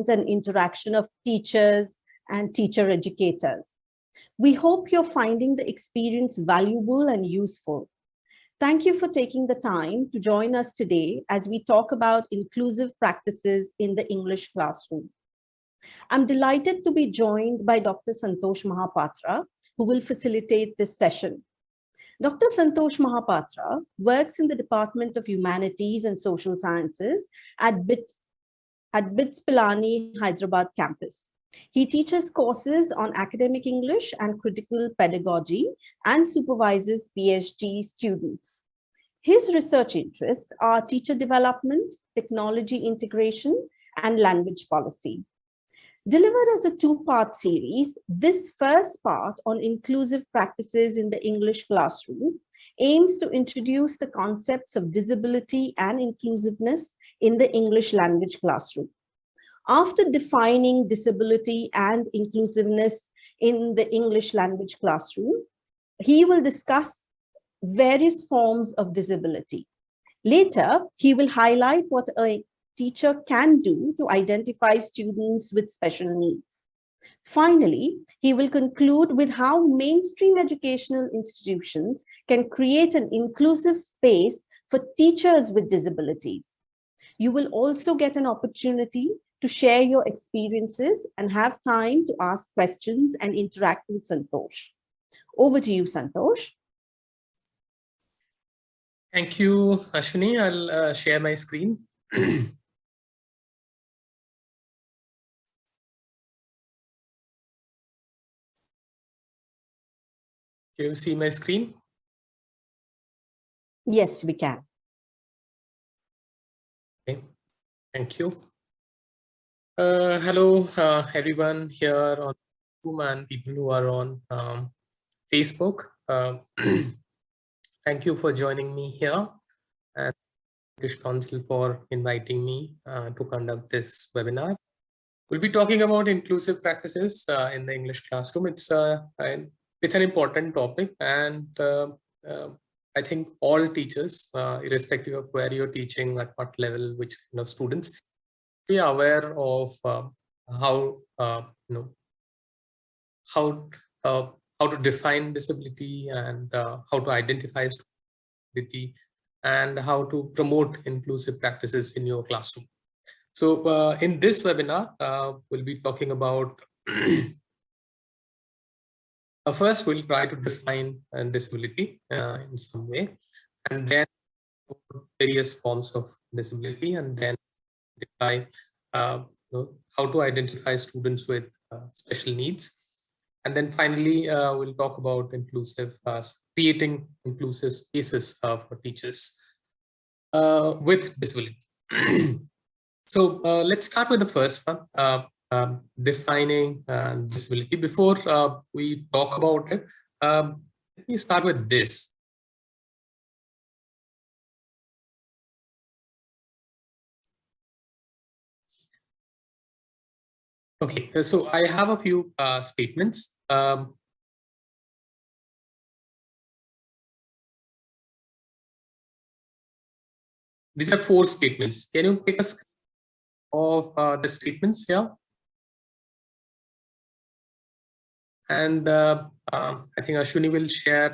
engagement and interaction of teachers and teacher educators. We hope you're finding the experience valuable and useful. Thank you for taking the time to join us today as we talk about inclusive practices in the English classroom. I'm delighted to be joined by Dr. Santosh Mahapatra, who will facilitate this session. Dr. Santosh Mahapatra works in the Department of Humanities and Social Sciences at BITS Pilani, Hyderabad campus. He teaches courses on academic English and critical pedagogy and supervises PhD students. His research interests are teacher development, technology integration, and language policy. Delivered as a two-part series, this first part on inclusive practices in the English classroom aims to introduce the concepts of disability and inclusiveness in the English language classroom. After defining disability and inclusiveness in the English language classroom, he will discuss various forms of disability. Later, he will highlight what a teacher can do to identify students with special needs. Finally, he will conclude with how mainstream educational institutions can create an inclusive space for teachers with disabilities. You will also get an opportunity to share your experiences and have time to ask questions and interact with Santosh. Over to you, Santosh. Thank you, Ashwini. I'll share my screen. Can you see my screen? Yes, we can. Okay, thank you. Hello, everyone here on Zoom and people who are on Facebook. Thank you for joining me here, and British Council for inviting me to conduct this webinar. We'll be talking about inclusive practices in the English classroom. It's an important topic, and I think all teachers, irrespective of where you're teaching, at what level, which kind of students, be aware of how to define disability and how to identify disability and how to promote inclusive practices in your classroom. So in this webinar, we'll be talking about first we'll try to define disability in some way, and then various forms of disability, and then how to identify students with special needs. And then finally, we'll talk about creating inclusive spaces for teachers with disability. So let's start with the first one, defining disability. Before we talk about it, let me start with this. Okay, so I have a few statements. These are 4 statements. Can you take a screen of the statements here? And I think Ashwini will share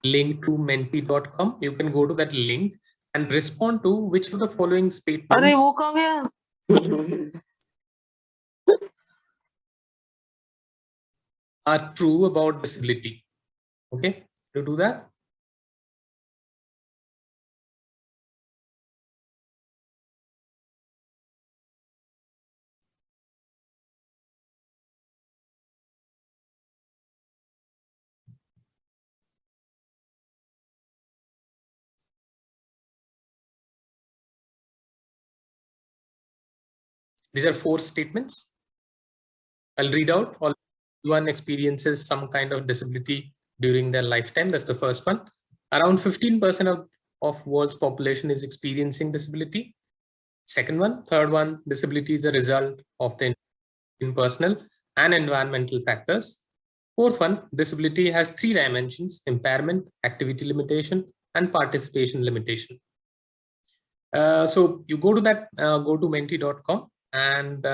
link to menti.com. You can go to that link and respond to which of the following statements are true about disability. Okay, you do that. These are 4 statements. I'll read out. All one experiences some kind of disability during their lifetime. That's the first one. Around 15% of world's population is experiencing disability. Second one. Third one, disability is a result of the personal and environmental factors. Fourth one, disability has 3 dimensions: impairment, activity limitation, and participation limitation. So you go to that, go to menti.com and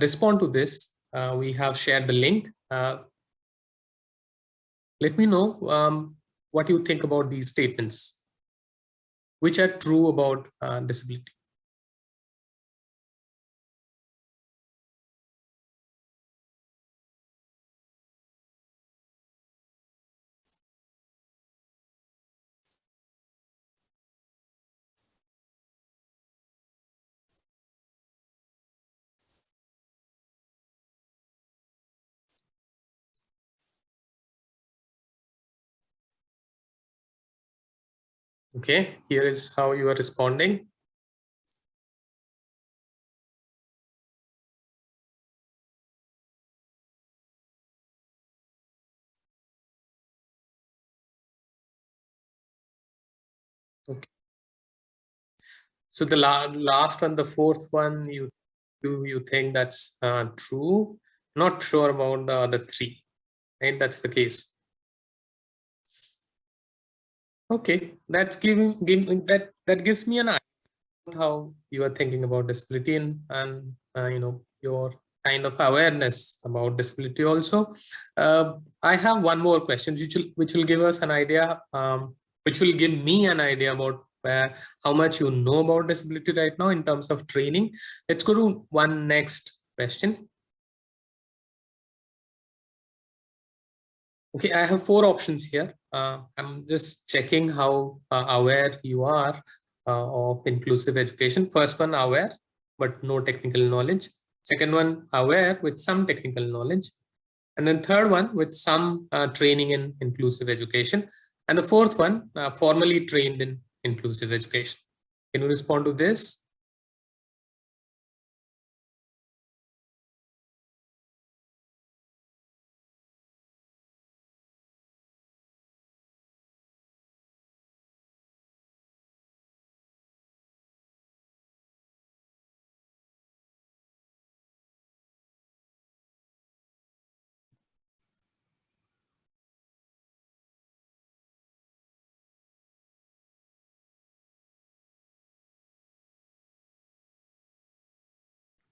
respond to this. We have shared the link. Let me know what you think about these statements, which are true about disability. Okay, here is how you are responding. Okay. So the last one, the fourth one, you think that's true? Not sure about the other three, right? That's the case. Okay, that's giving that gives me an idea how you are thinking about disability and your kind of awareness about disability also. I have one more question which will give us an idea, which will give me an idea about how much you know about disability right now in terms of training. Let's go to one next question. Okay, I have four options here. I'm just checking how aware you are of inclusive education. First one, aware, but no technical knowledge. Second one, aware with some technical knowledge. And then third one, with some training in inclusive education. And the fourth one, formally trained in inclusive education. Can you respond to this?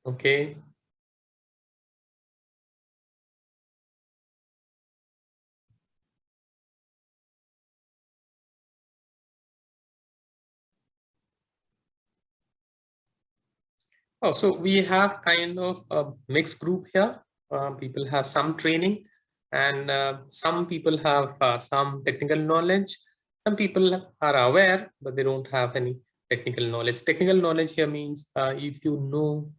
Okay. Oh, so we have kind of a mixed group here. People have some training, and some people have some technical knowledge. Some people are aware, but they don't have any technical knowledge. Technical knowledge here means if you know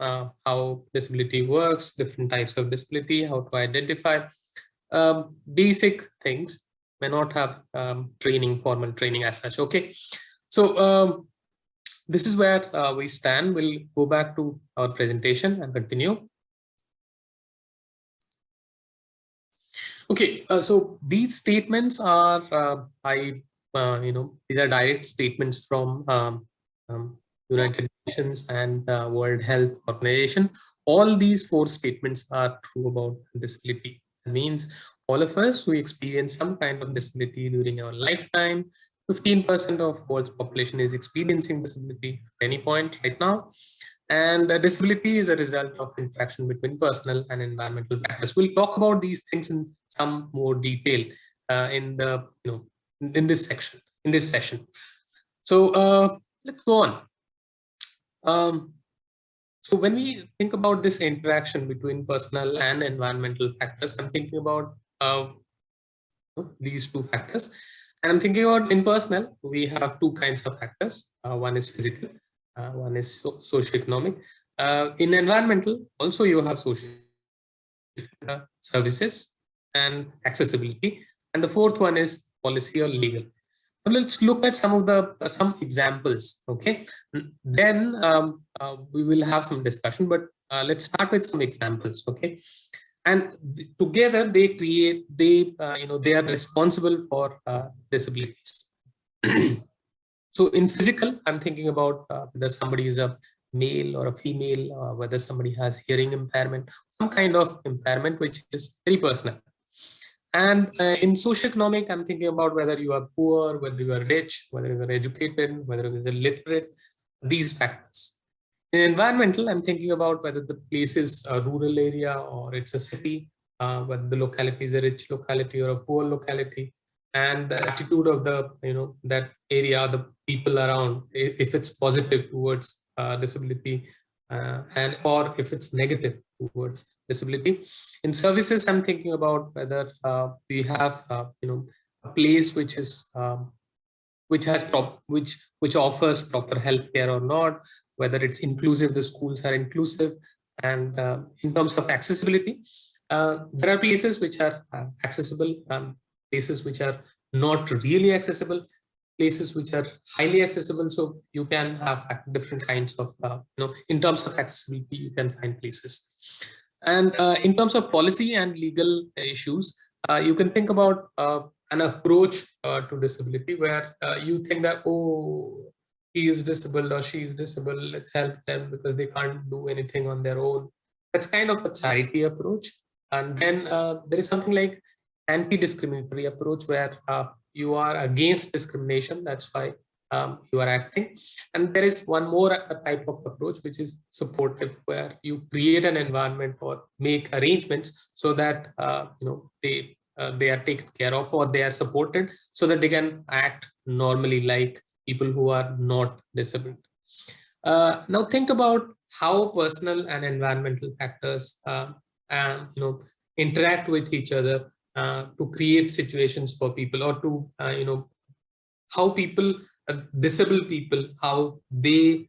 how disability works, different types of disability, how to identify basic things, may not have training, formal training as such. Okay, so this is where we stand. We'll go back to our presentation and continue. Okay, so these statements are these are direct statements from United Nations and World Health Organization. All these four statements are true about disability. It means all of us who experience some kind of disability during our lifetime. 15% of world's population is experiencing disability at any point right now. And disability is a result of interaction between personal and environmental factors. We'll talk about these things in some more detail in the in this section, in this session. So let's go on. So when we think about this interaction between personal and environmental factors, I'm thinking about these two factors. And I'm thinking about in personal, we have two kinds of factors. One is physical, one is socioeconomic. In environmental, also you have social services and accessibility. And the fourth one is policy or legal. Now let's look at some of the some examples. Okay, then we will have some discussion, but let's start with some examples. Okay, and together they create they are responsible for disabilities. So in physical, I'm thinking about whether somebody is a male or a female, whether somebody has hearing impairment, some kind of impairment which is very personal. And in socioeconomic, I'm thinking about whether you are poor, whether you are rich, whether you are educated, whether you are literate, these factors. In environmental, I'm thinking about whether the place is a rural area or it's a city, whether the locality is a rich locality or a poor locality, and the attitude of the that area, the people around, if it's positive towards disability, and or if it's negative towards disability. In services, I'm thinking about whether we have a place which is which has which offers proper healthcare or not, whether it's inclusive, the schools are inclusive. And in terms of accessibility, there are places which are accessible, places which are not really accessible, places which are highly accessible. So you can have different kinds of in terms of accessibility, you can find places. And in terms of policy and legal issues, you can think about an approach to disability where you think that, oh, he is disabled or she is disabled, let's help them because they can't do anything on their own. That's kind of a charity approach. And then there is something like anti-discriminatory approach where you are against discrimination. That's why you are acting. And there is one more type of approach, which is supportive, where you create an environment or make arrangements so that they are taken care of or they are supported so that they can act normally like people who are not disabled. Now think about how personal and environmental factors interact with each other to create situations for people, or to how people, disabled people, how they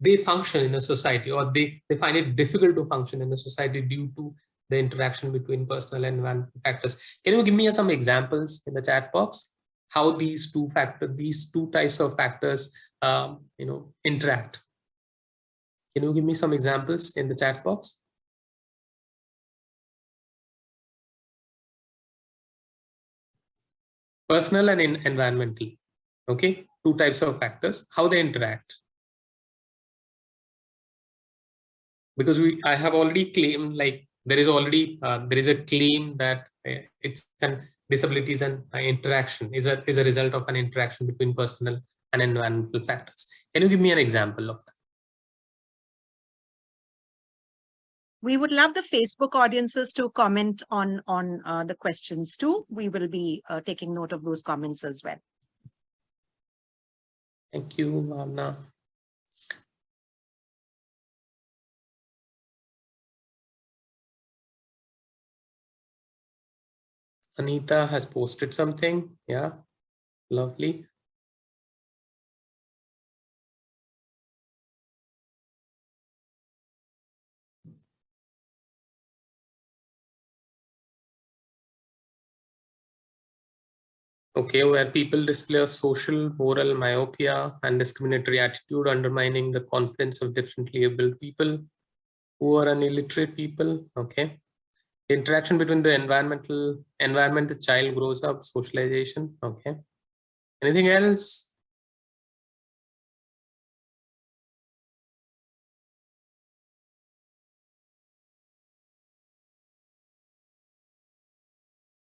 they function in a society, or they find it difficult to function in a society due to the interaction between personal and environmental factors. Can you give me some examples in the chat box how these two types of factors interact? Can you give me some examples in the chat box? Personal and environmental. Okay, two types of factors, how they interact. Because I have already claimed, like there is a claim that it's an disabilities and interaction is a result of an interaction between personal and environmental factors. Can you give me an example of that? We would love the Facebook audiences to comment on the questions too. We will be taking note of those comments as well. Thank you, Bhavna. Anita has posted something. Yeah, lovely. Okay, where people display a social, moral myopia and discriminatory attitude, undermining the confidence of differently abled people who are an illiterate people. Okay. The interaction between the environment the child grows up, socialization. Okay. Anything else?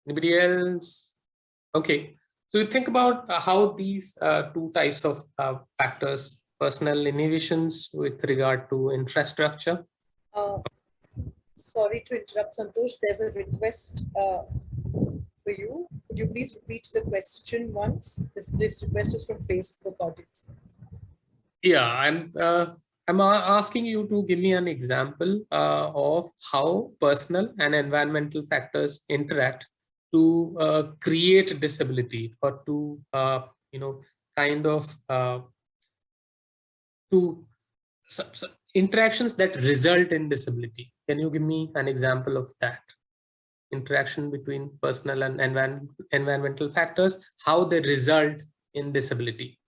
Anybody else? Okay. So you think about how these two types of factors, personal inhibitions with regard to infrastructure. Sorry to interrupt, Santosh. There's a request for you. Could you please repeat the question once? This request is from Facebook audience. Yeah, I'm asking you to give me an example of how personal and environmental factors interact to create disability, or to kind of interactions that result in disability. Can you give me an example of that? Interaction between personal and environmental factors, how they result in disability.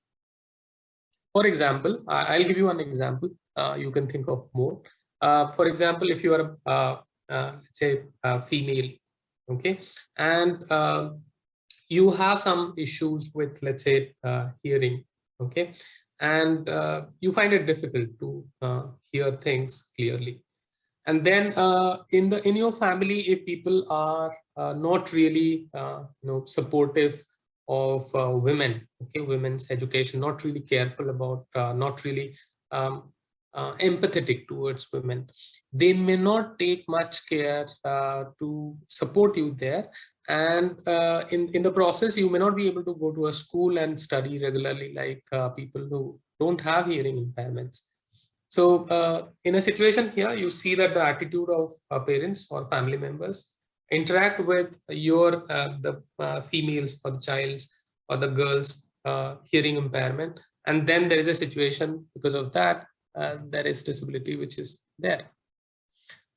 For example, I'll give you an example. You can think of more. For example, if you are, let's say, a female, okay, and you have some issues with, let's say, hearing, okay, and you find it difficult to hear things clearly. And then in your family, if people are not really supportive of women, okay, women's education, not really careful about, not really empathetic towards women. They may not take much care to support you there. And in the process, you may not be able to go to a school and study regularly like people who don't have hearing impairments. So in a situation here, you see that the attitude of parents or family members interact with your the females or the child's or the girl's hearing impairment, and then there is a situation because of that there is disability which is there.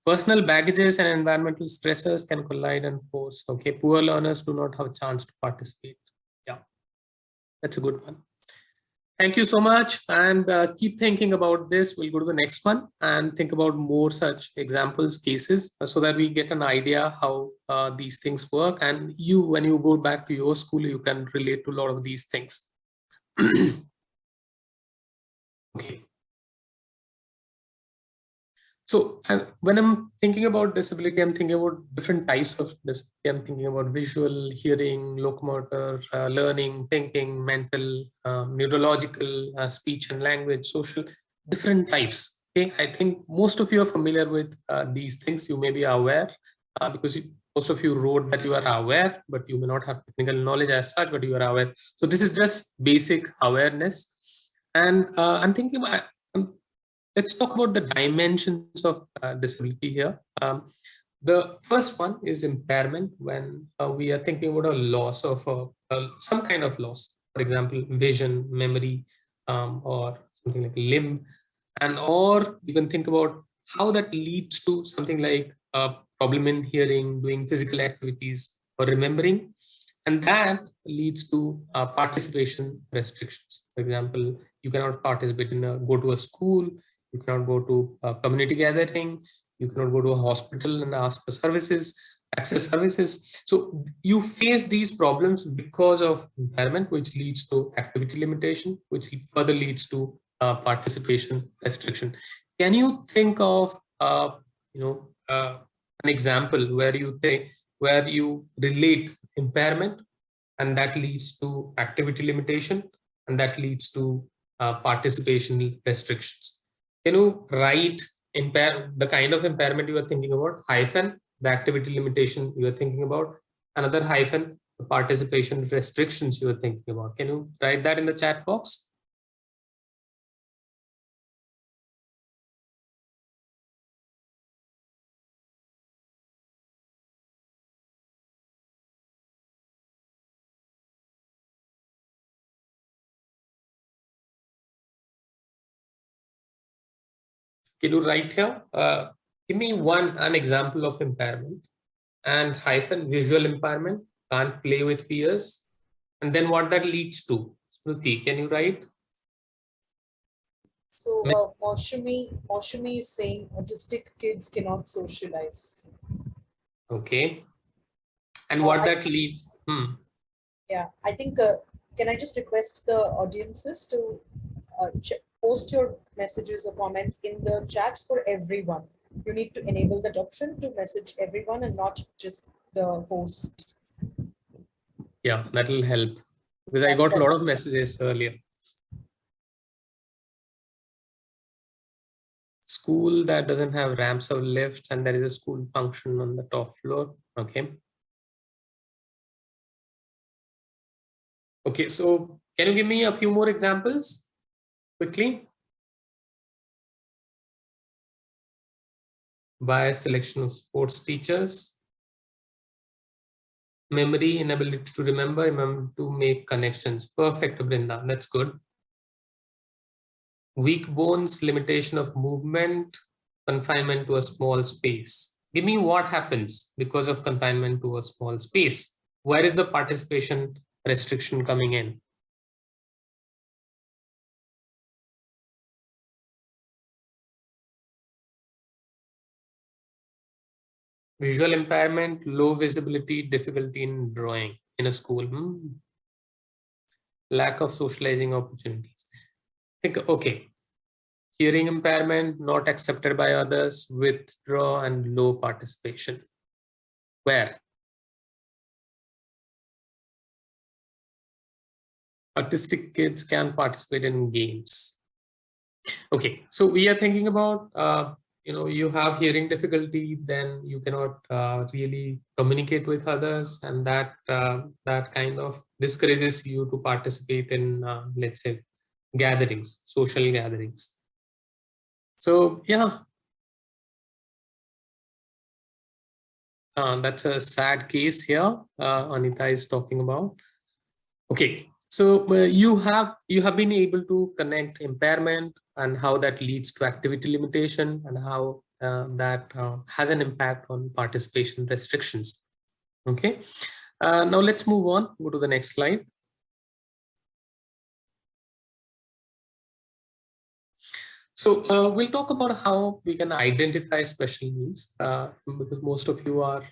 Personal baggages and environmental stressors can collide and force. Okay, poor learners do not have a chance to participate. Yeah, that's a good one. Thank you so much, and keep thinking about this. We'll go to the next one and think about more such examples, cases, so that we get an idea how these things work. And you, when you go back to your school, you can relate to a lot of these things. Okay. So when I'm thinking about disability, I'm thinking about different types of disability. I'm thinking about visual, hearing, locomotor, learning, thinking, mental, neurological, speech and language, social, different types. Okay, I think most of you are familiar with these things. You may be aware because most of you wrote that you are aware, but you may not have technical knowledge as such, but you are aware. So this is just basic awareness. And I'm thinking about, let's talk about the dimensions of disability here. The first one is impairment, when we are thinking about a loss of some kind of loss, for example, vision, memory, or something like limb. And or you can think about how that leads to something like a problem in hearing, doing physical activities, or remembering. And that leads to participation restrictions. For example, you cannot participate in go to a school, you cannot go to a community gathering, you cannot go to a hospital and ask for services, access services. So you face these problems because of impairment, which leads to activity limitation, which further leads to participation restriction. Can you think of an example where you relate impairment and that leads to activity limitation and that leads to participation restrictions? Can you write the kind of impairment you are thinking about, hyphen the activity limitation you are thinking about, another hyphen the participation restrictions you are thinking about? Can you write that in the chat box? Can you write here? Give me an example of impairment and hyphen visual impairment, can't play with peers, and then what that leads to. Smriti, can you write? So Moshami is saying autistic kids cannot socialize. Okay. And what that leads? Yeah, I think, can I just request the audiences to post your messages or comments in the chat for everyone. You need to enable that option to message everyone and not just the host. Yeah, that will help because I got a lot of messages earlier. School that doesn't have ramps or lifts and there is a school function on the top floor. Okay. Okay, so can you give me a few more examples quickly? Bias selection of sports teachers. Memory, inability to remember to make connections. Perfect, Brinda, that's good. Weak bones, limitation of movement, confinement to a small space. Give me what happens because of confinement to a small space. Where is the participation restriction coming in? Visual impairment, low visibility, difficulty in drawing in a school. Lack of socializing opportunities. Think, okay. Hearing impairment, not accepted by others, withdraw and low participation. Where? autistic kids can participate in games. Okay, so we are thinking about, you have hearing difficulty, then you cannot really communicate with others, and that kind of discourages you to participate in, let's say, gatherings, social gatherings. So yeah, that's a sad case here. Anita is talking about. Okay, so you have been able to connect impairment and how that leads to activity limitation and how that has an impact on participation restrictions. Okay, now let's move on. Go to the next slide. So we'll talk about how we can identify special needs because most of you are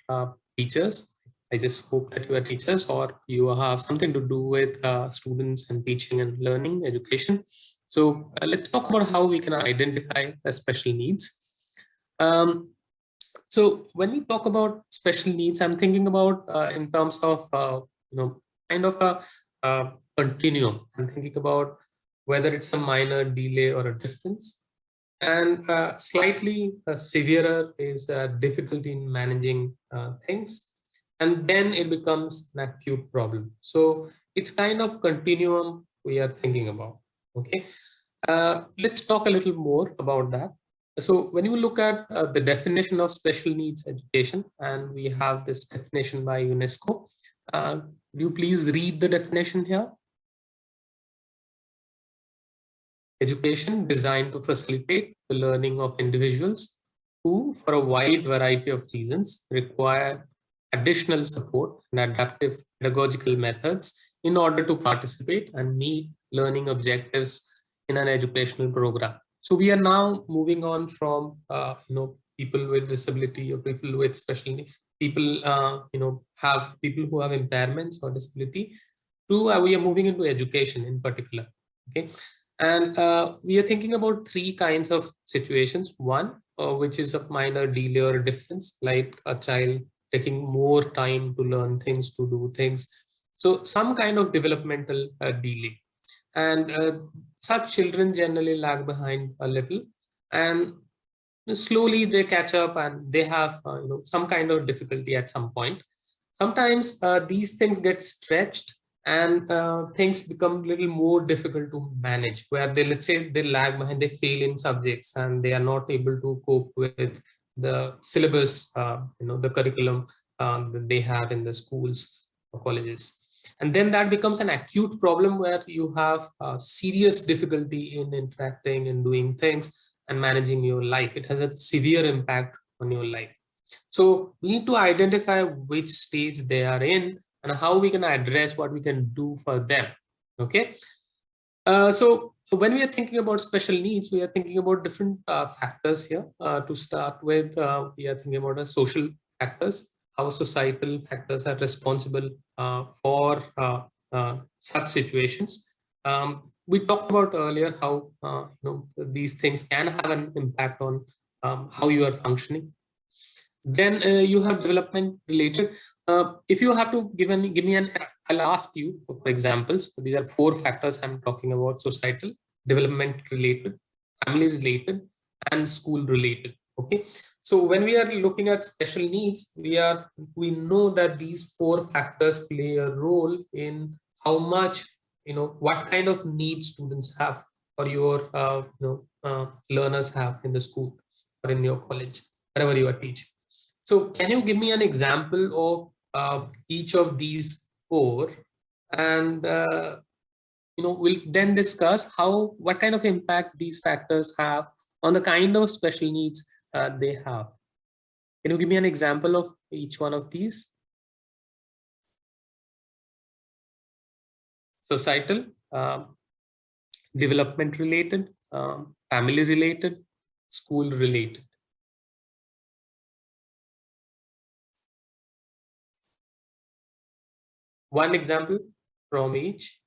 teachers. I just hope that you are teachers or you have something to do with students and teaching and learning education. So let's talk about how we can identify the special needs. So when we talk about special needs, I'm thinking about in terms of kind of a continuum. I'm thinking about whether it's a minor delay or a difference. And slightly severer is difficulty in managing things. And then it becomes an acute problem. So it's kind of continuum we are thinking about. Okay, let's talk a little more about that. So when you look at the definition of special needs education, and we have this definition by UNESCO, do you please read the definition here? Education designed to facilitate the learning of individuals who, for a wide variety of reasons, require additional support and adaptive pedagogical methods in order to participate and meet learning objectives in an educational program. So we are now moving on from people with disability or people with special needs, people have people who have impairments or disability, to we are moving into education in particular. Okay, and we are thinking about three kinds of situations. One, which is a minor delay or a difference, like a child taking more time to learn things, to do things. So some kind of developmental delay. And such children generally lag behind a little. And slowly they catch up and they have some kind of difficulty at some point. Sometimes these things get stretched and things become a little more difficult to manage, where they, let's say, they lag behind, they fail in subjects and they are not able to cope with the syllabus, the curriculum that they have in the schools or colleges. And then that becomes an acute problem where you have serious difficulty in interacting and doing things and managing your life. It has a severe impact on your life. So we need to identify which stage they are in and how we can address what we can do for them. Okay. So when we are thinking about special needs, we are thinking about different factors here. To start with, we are thinking about the social factors, how societal factors are responsible for such situations. We talked about earlier how these things can have an impact on how you are functioning. Then you have development related. If you have to give me an, I'll ask you for examples. These are four factors I'm talking about: societal, development related, family related, and school related. Okay, so when we are looking at special needs, we know that these four factors play a role in how much, what kind of needs students have or your learners have in the school or in your college, wherever you are teaching. So can you give me an example of each of these four, and we'll then discuss what kind of impact these factors have on the kind of special needs they have. Can you give me an example of each one of these? Societal, development related, family related, school related. One example from each.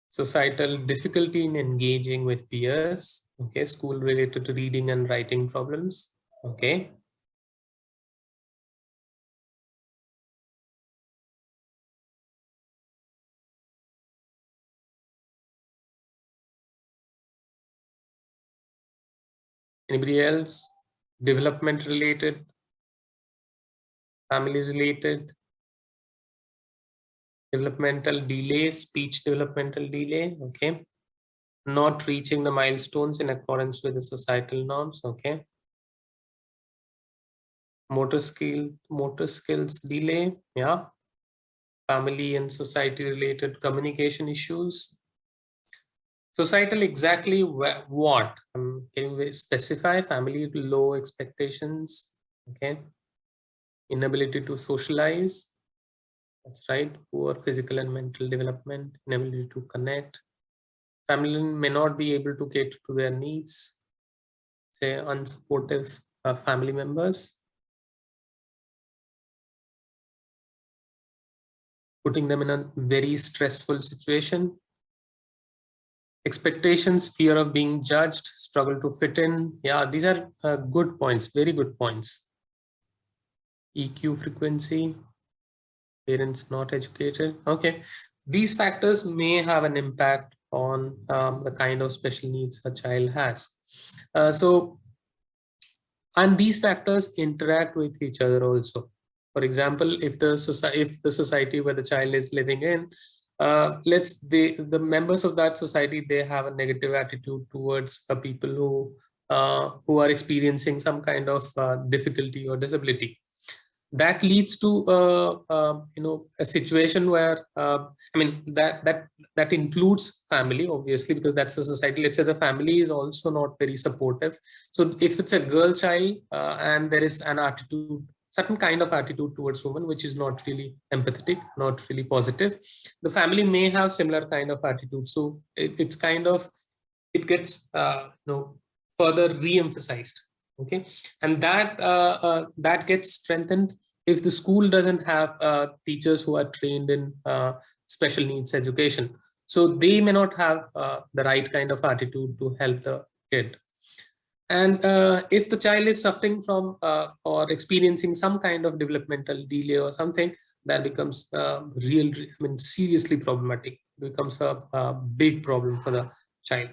Societal, difficulty in engaging with peers. Okay, school related to reading and writing problems. Okay. Anybody else? Development related, family related, developmental delay, speech developmental delay. Okay. Not reaching the milestones in accordance with the societal norms. Okay. Motor skills delay. Yeah. Family and society related communication issues. Societal, exactly what? Can you specify? Family low expectations. Okay. Inability to socialize. That's right. Poor physical and mental development. Inability to connect. Family may not be able to cater to their needs. Say unsupportive family members. Putting them in a very stressful situation. Expectations, fear of being judged, struggle to fit in. Yeah, these are good points, very good points. EQ frequency, parents not educated. Okay, these factors may have an impact on the kind of special needs a child has. And these factors interact with each other also. For example, if the society where the child is living in, the members of that society, they have a negative attitude towards people who are experiencing some kind of difficulty or disability. That leads to a situation where I mean that includes family, obviously, because that's the society. Let's say the family is also not very supportive. So if it's a girl child and there is an attitude, certain kind of attitude towards women, which is not really empathetic, not really positive, the family may have similar kind of attitude. So it's kind of, it gets further re-emphasized. Okay, and that gets strengthened if the school doesn't have teachers who are trained in special needs education. So they may not have the right kind of attitude to help the kid. And if the child is suffering from or experiencing some kind of developmental delay or something, that becomes seriously problematic. It becomes a big problem for the child.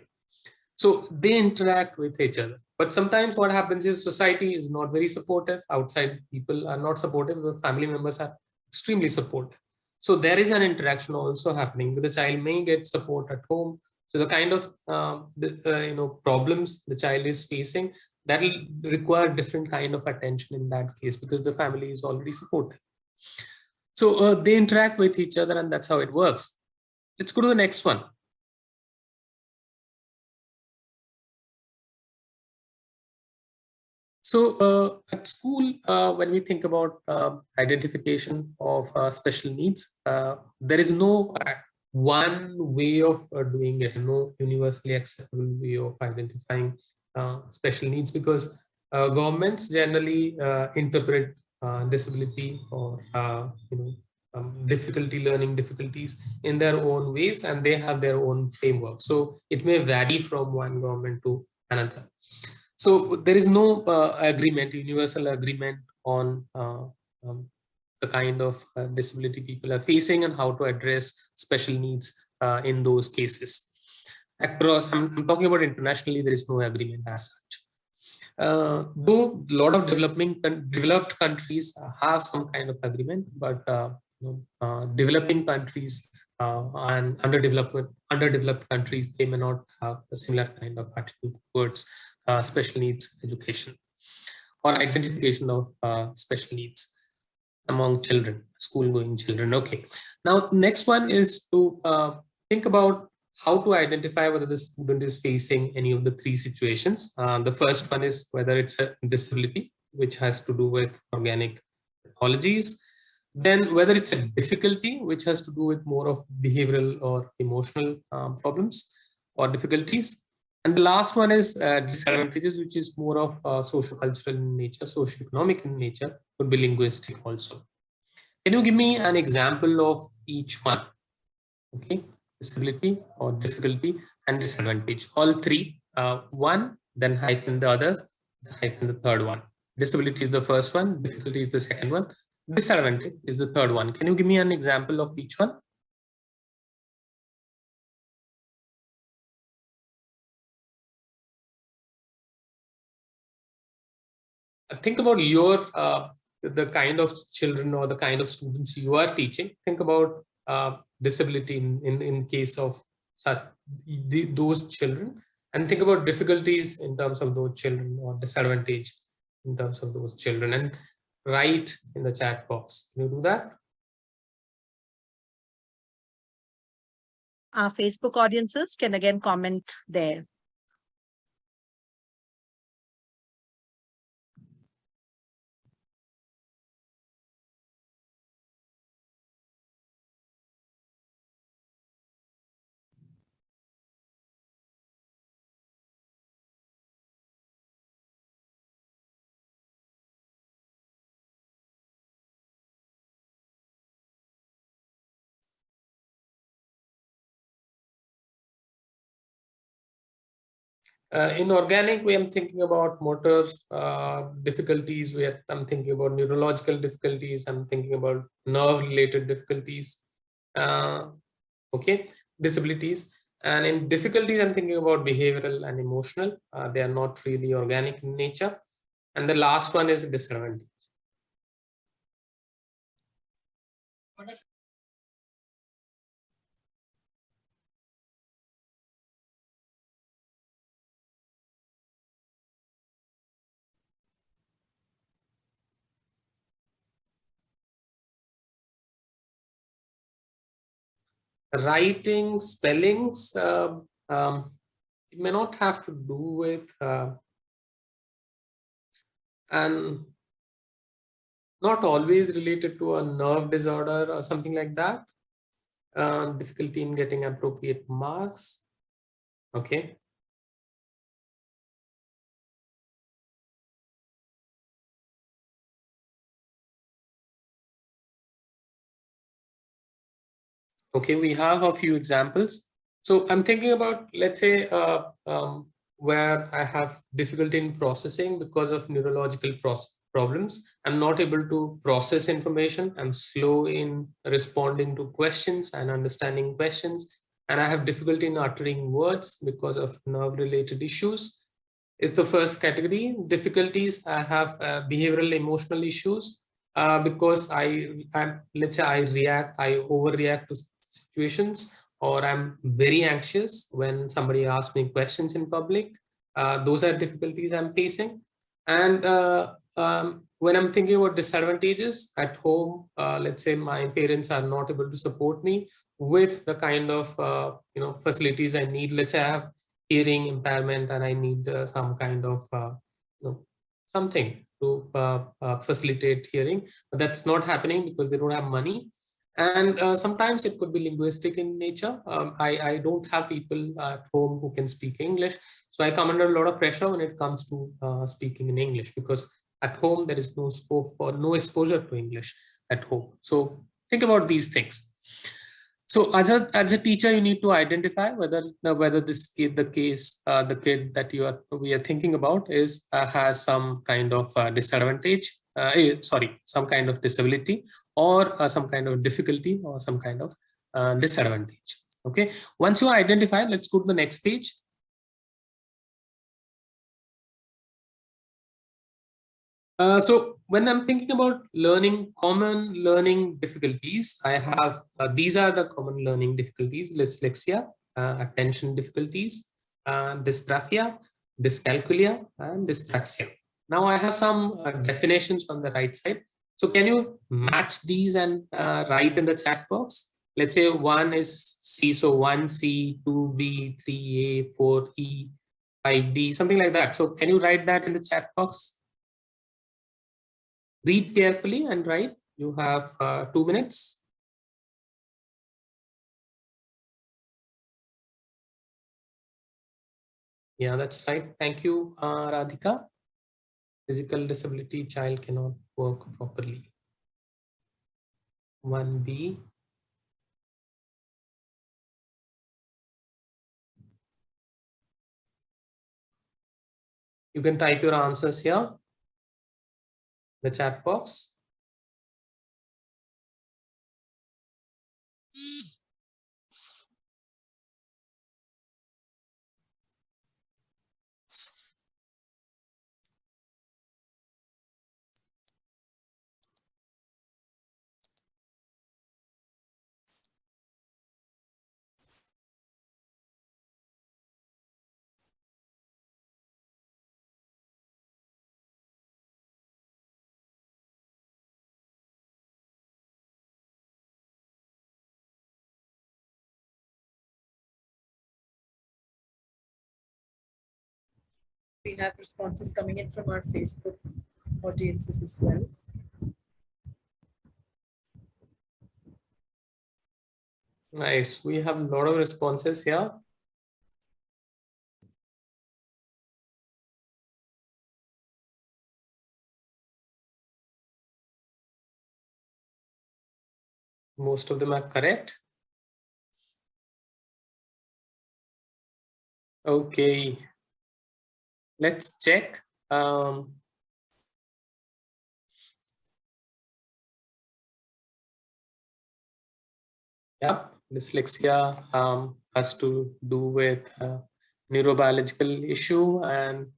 So they interact with each other. But sometimes what happens is society is not very supportive. Outside people are not supportive. The family members are extremely supportive. So there is an interaction also happening. The child may get support at home. So the kind of problems the child is facing, that will require different kind of attention in that case, because the family is already supportive. So they interact with each other, and that's how it works. Let's go to the next one. So at school, when we think about identification of special needs, there is no one way of doing it, no universally acceptable way of identifying special needs, because governments generally interpret disability or learning difficulties in their own ways, and they have their own framework. So it may vary from one government to another. So there is no universal agreement on the kind of disability people are facing and how to address special needs in those cases. Across, I'm talking about internationally, there is no agreement as such. Though a lot of developed countries have some kind of agreement, but developing countries and underdeveloped countries, they may not have a similar kind of attitude towards special needs education or identification of special needs among children, school-going children. Okay, now next one is to think about how to identify whether the student is facing any of the three situations. The first one is whether it's a disability, which has to do with organic pathologies. Then whether it's a difficulty, which has to do with more of behavioral or emotional problems or difficulties. And the last one is disadvantages, which is more of socio-cultural in nature, socio-economic in nature, could be linguistic also. Can you give me an example of each one? Okay, disability or difficulty and disadvantage, all three, one, then hyphen the others, hyphen the third one. Disability is the first one, difficulty is the second one, disadvantage is the third one. Can you give me an example of each one? Think about your the kind of children or the kind of students you are teaching. Think about disability in case of such those children, and think about difficulties in terms of those children or disadvantage in terms of those children, and write in the chat box. Can you do that? Our Facebook audiences can again comment there. In organic way, I'm thinking about motor difficulties. I'm thinking about neurological difficulties. I'm thinking about nerve-related difficulties. Okay, disabilities. And in difficulties, I'm thinking about behavioral and emotional. They are not really organic in nature. And the last one is disadvantage. Writing, spellings, it may not have to do with and not always related to a nerve disorder or something like that. Difficulty in getting appropriate marks. Okay. Okay, we have a few examples. So I'm thinking about, let's say, where I have difficulty in processing because of neurological problems. I'm not able to process information. I'm slow in responding to questions and understanding questions. And I have difficulty in uttering words because of nerve-related issues. Is the first category. Difficulties, I have behavioral emotional issues because let's say I overreact to situations, or I'm very anxious when somebody asks me questions in public. Those are difficulties I'm facing. And when I'm thinking about disadvantages at home, let's say my parents are not able to support me with the kind of facilities I need. Let's say I have hearing impairment and I need some kind of something to facilitate hearing, but that's not happening because they don't have money. And sometimes it could be linguistic in nature. I don't have people at home who can speak English. So I come under a lot of pressure when it comes to speaking in English, because at home there is no scope for no exposure to English at home. So think about these things. So as a teacher, you need to identify whether this kid, the kid that we are thinking about has some kind of disadvantage, some kind of disability, or some kind of difficulty, or some kind of disadvantage. Okay. Once you identify, let's go to the next stage. So when I'm thinking about common learning difficulties, I have these are the common learning difficulties: dyslexia, attention difficulties, dysgraphia, dyscalculia, and dyspraxia. Now I have some definitions on the right side. So can you match these and write in the chat box? Let's say 1 is C, so 1C, 2B, 3A, 4E, 5D, something like that. So can you write that in the chat box? Read carefully and write. You have 2 minutes. Yeah, that's right. Thank you, Radhika. Physical disability child cannot work properly. 1B. You can type your answers here. the chat box. We have responses coming in from our Facebook audiences as well. Nice. We have a lot of responses here. Most of them are correct. Okay. Let's check. Yeah, dyslexia has to do with neurobiological issue, and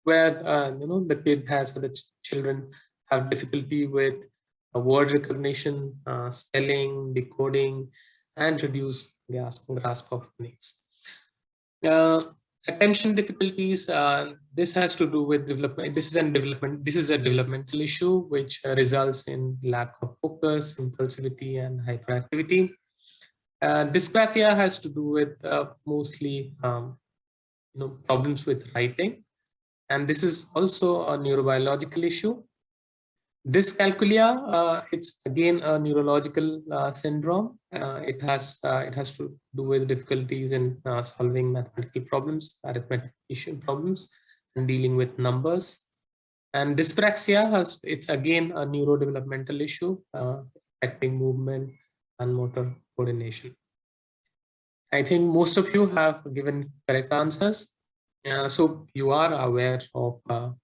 where the kid has, the children have difficulty with word recognition, spelling, decoding, and reduce grasp of phonics. Attention difficulties. This has to do with development. This is a developmental issue which results in lack of focus, impulsivity, and hyperactivity. Dysgraphia has to do with mostly problems with writing, and this is also a neurobiological issue. Dyscalculia, it's again a neurological syndrome. It has to do with difficulties in solving mathematical problems, arithmetic issue problems, and dealing with numbers. And dyspraxia it's again a neurodevelopmental issue affecting movement and motor coordination. I think most of you have given correct answers. So you are aware of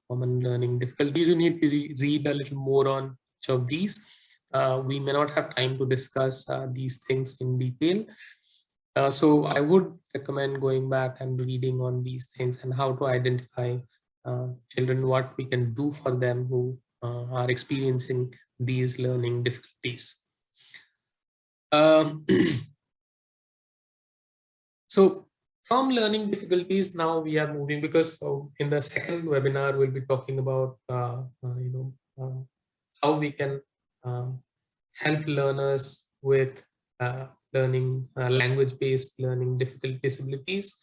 common learning difficulties. You need to read a little more on each of these. We may not have time to discuss these things in detail. So I would recommend going back and reading on these things and how to identify children, what we can do for them who are experiencing these learning difficulties. So from learning difficulties, now we are moving, because in the second webinar, we'll be talking about how we can help learners with learning language-based learning disabilities.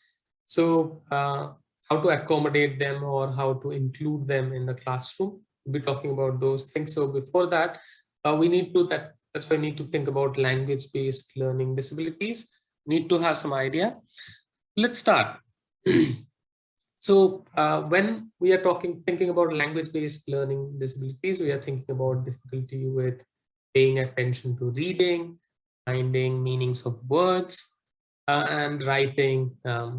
So how to accommodate them or how to include them in the classroom. We'll be talking about those things. So before that, we need to, that's why we need to think about language-based learning disabilities. Need to have some idea. Let's start. So when we are thinking about language-based learning disabilities, we are thinking about difficulty with paying attention to reading, finding meanings of words, and writing,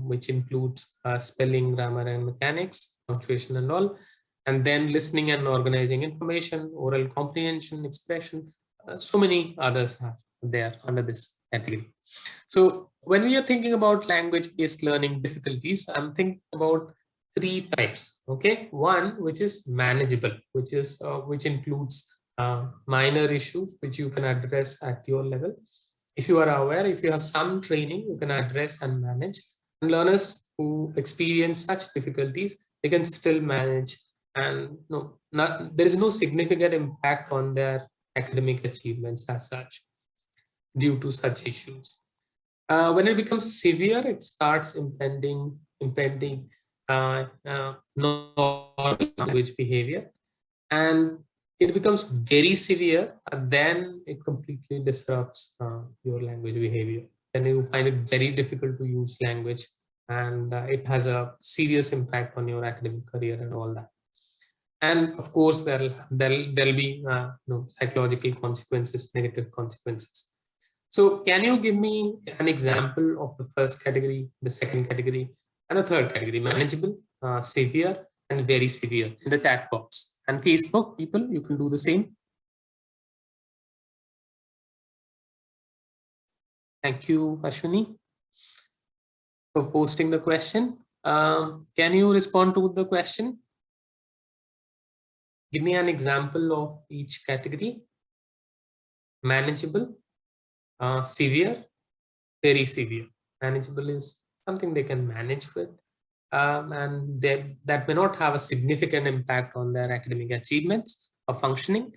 which includes spelling, grammar, and mechanics, punctuation and all, and then listening and organizing information, oral comprehension, expression, so many others are there under this category. So when we are thinking about language-based learning difficulties, I'm thinking about three types. Okay, one which is manageable, which includes minor issues which you can address at your level. If you are aware, if you have some training, you can address and manage. And learners who experience such difficulties, they can still manage, and there is no significant impact on their academic achievements as such due to such issues. When it becomes severe, it starts impending language behavior, and it becomes very severe, and then it completely disrupts your language behavior. Then you find it very difficult to use language, and it has a serious impact on your academic career and all that. And of course, there'll be psychological consequences, negative consequences. So can you give me an example of the first category, the second category, and the third category, manageable, severe, and very severe, in the chat box? And Facebook people, you can do the same. Thank you, Ashwini, for posting the question. Can you respond to the question? Give me an example of each category. Manageable, severe, very severe. Manageable is something they can manage with, and that may not have a significant impact on their academic achievements or functioning.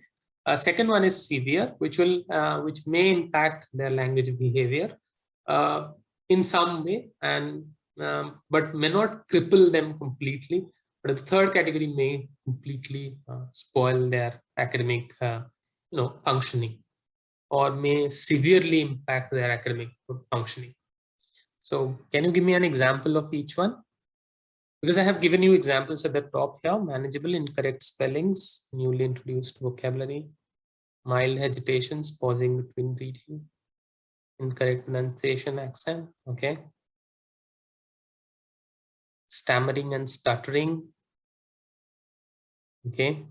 Second one is severe, which may impact their language behavior in some way, and but may not cripple them completely. But the third category may completely spoil their academic functioning, or may severely impact their academic functioning. So can you give me an example of each one? Because I have given you examples at the top here: manageable, incorrect spellings, newly introduced vocabulary, mild hesitations, pausing between reading, incorrect pronunciation, accent, okay, stammering and stuttering, okay.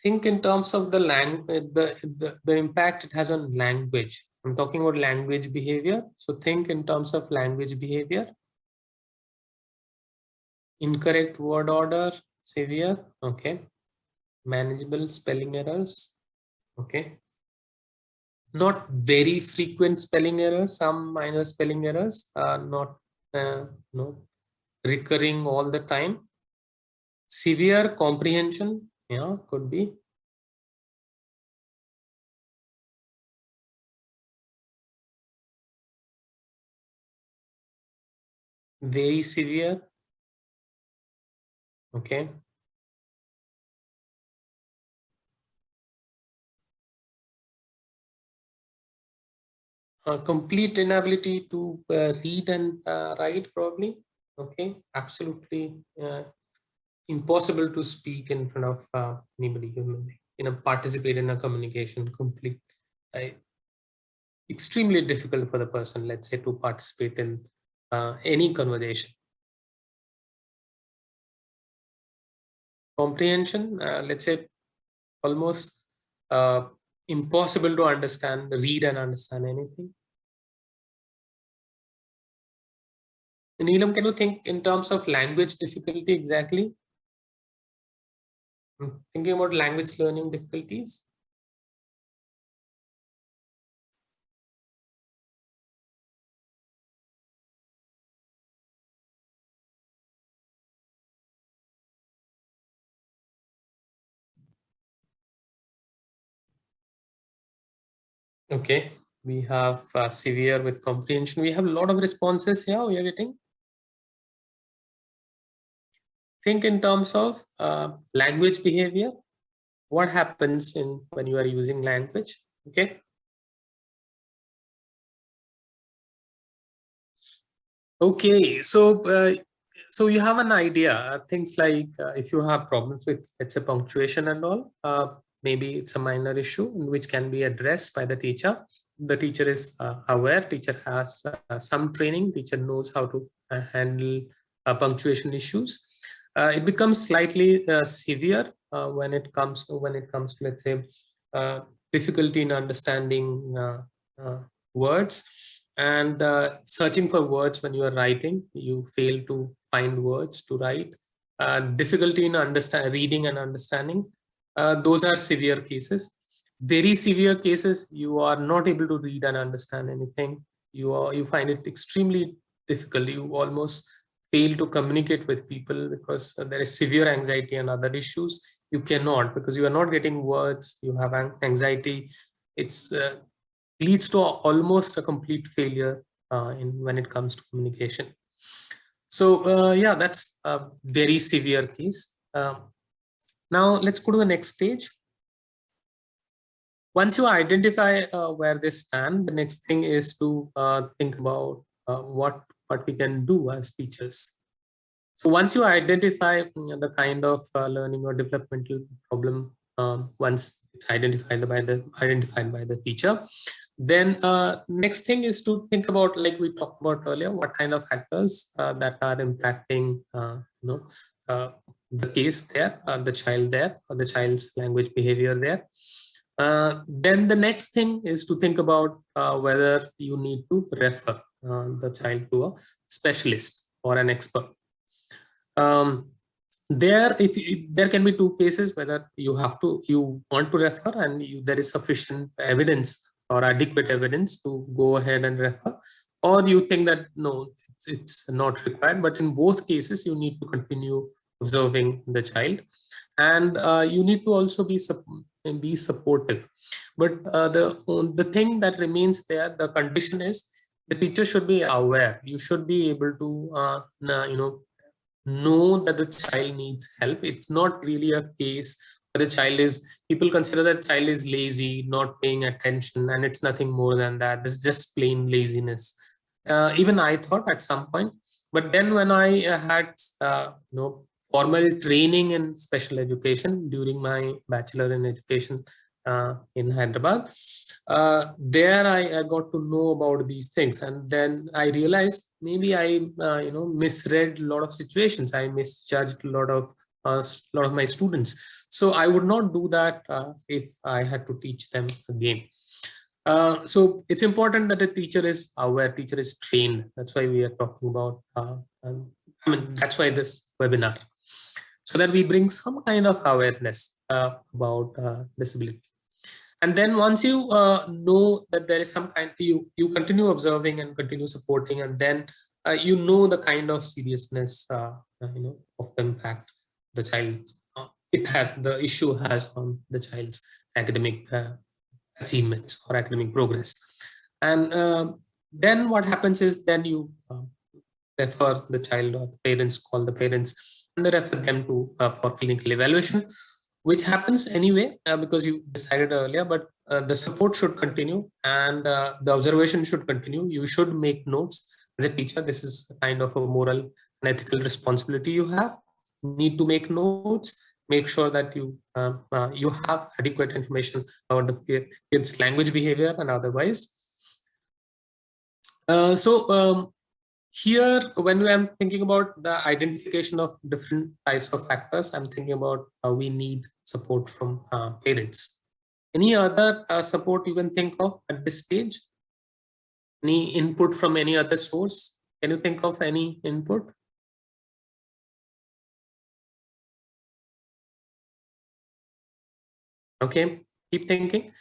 Think in terms of the the impact it has on language. I'm talking about language behavior. So think in terms of language behavior. Incorrect word order, severe, okay. Manageable spelling errors, okay. Not very frequent spelling errors, some minor spelling errors, not recurring all the time. Severe comprehension, yeah, could be. Very severe, okay. Complete inability to read and write, probably, okay. Absolutely impossible to speak in front of anybody, participate in a communication. Complete, extremely difficult for the person, let's say, to participate in any conversation. Comprehension, let's say, almost impossible to understand, read and understand anything. Neelam, can you think in terms of language difficulty exactly? I'm thinking about language learning difficulties. Okay, we have severe with comprehension. We have a lot of responses here we are getting. Think in terms of language behavior. What happens when you are using language? Okay. Okay, so you have an idea. Things like if you have problems with, let's say, punctuation and all, maybe it's a minor issue which can be addressed by the teacher. The teacher is aware. Teacher has some training. Teacher knows how to handle punctuation issues. It becomes slightly severe when it comes to, let's say, difficulty in understanding words, and searching for words. When you are writing, you fail to find words to write. Difficulty in reading and understanding. Those are severe cases. Very severe cases, you are not able to read and understand anything. You find it extremely difficult. You almost fail to communicate with people because there is severe anxiety and other issues. You cannot, because you are not getting words. You have anxiety. It's leads to almost a complete failure when it comes to communication. So yeah, that's a very severe case. Now let's go to the next stage. Once you identify where they stand, the next thing is to think about what we can do as teachers. So once you identify the kind of learning or developmental problem, once it's identified by the teacher. Then next thing is to think about, like we talked about earlier, what kind of factors that are impacting the case there, the child there, or the child's language behavior there. Then the next thing is to think about whether you need to refer the child to a specialist or an expert. There can be two cases, whether you want to refer and there is sufficient evidence or adequate evidence to go ahead and refer, or you think that no, it's not required. But in both cases, you need to continue observing the child, and you need to also be supportive. But the thing that remains there, the condition is the teacher should be aware. You should be able to know that the child needs help. It's not really a case where people consider that child is lazy, not paying attention, and it's nothing more than that. It's just plain laziness. Even I thought at some point, but then when I had formal training in special education during my bachelor in education in Hyderabad, there I got to know about these things, and then I realized maybe I misread a lot of situations. I misjudged a lot of my students. So I would not do that if I had to teach them again. So it's important that a teacher is aware, teacher is trained. That's why we are talking about, that's why this webinar, so that we bring some kind of awareness about disability. And then once you know that there is some kind, you continue observing and continue supporting, and then you know the kind of seriousness of the impact the child the issue has on the child's academic achievements or academic progress. And then what happens is, then you refer the child, or the parents call the parents and they refer them to for clinical evaluation, which happens anyway because you decided earlier. But the support should continue, and the observation should continue. You should make notes as a teacher. This is kind of a moral and ethical responsibility you have. You need to make notes. Make sure that you have adequate information about the kids' language behavior and otherwise. Here, when I'm thinking about the identification of different types of factors, I'm thinking about how we need support from parents. Any other support you can think of at this stage? Any input from any other source? Can you think of any input? Okay, keep thinking.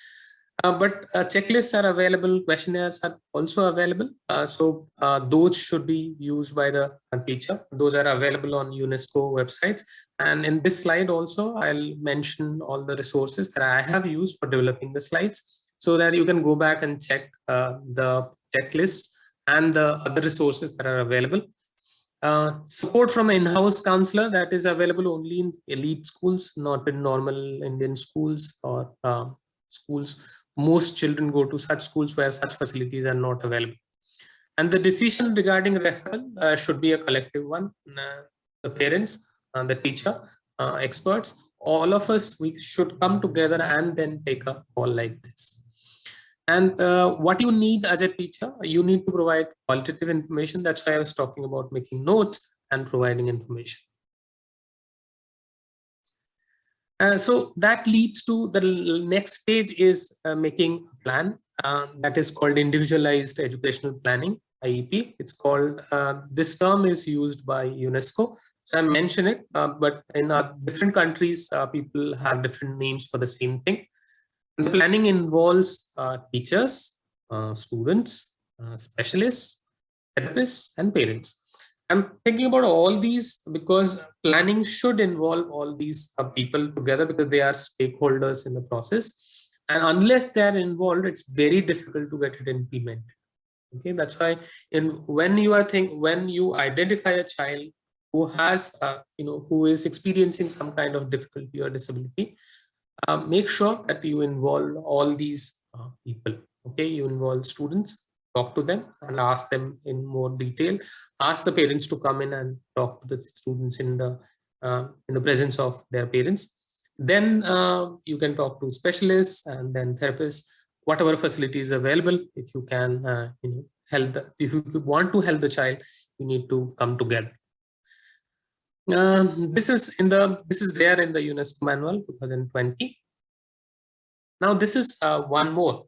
But checklists are available, questionnaires are also available. So those should be used by the teacher. Those are available on UNESCO websites. And in this slide also, I'll mention all the resources that I have used for developing the slides, so that you can go back and check the checklists and the other resources that are available. Support from an in-house counselor, that is available only in elite schools, not in normal Indian schools or schools. Most children go to such schools where such facilities are not available. And the decision regarding referral should be a collective one. The parents, the teacher, experts, all of us, we should come together and then take a call like this. And what you need as a teacher, you need to provide qualitative information. That's why I was talking about making notes and providing information. So that leads to the next stage is making a plan that is called individualized educational planning, IEP. It's called, this term is used by UNESCO. So I mention it, but in different countries, people have different names for the same thing. The planning involves teachers, students, specialists, therapists, and parents. I'm thinking about all these because planning should involve all these people together, because they are stakeholders in the process. And unless they are involved, it's very difficult to get it implemented. Okay, that's why when you identify a child who has, who is experiencing some kind of difficulty or disability, make sure that you involve all these people. Okay, you involve students, talk to them and ask them in more detail. Ask the parents to come in and talk to the students in the presence of their parents. Then you can talk to specialists and then therapists, whatever facilities available. If you can, help. If you want to help the child, you need to come together. This is there in the UNESCO manual 2020. Now this is one more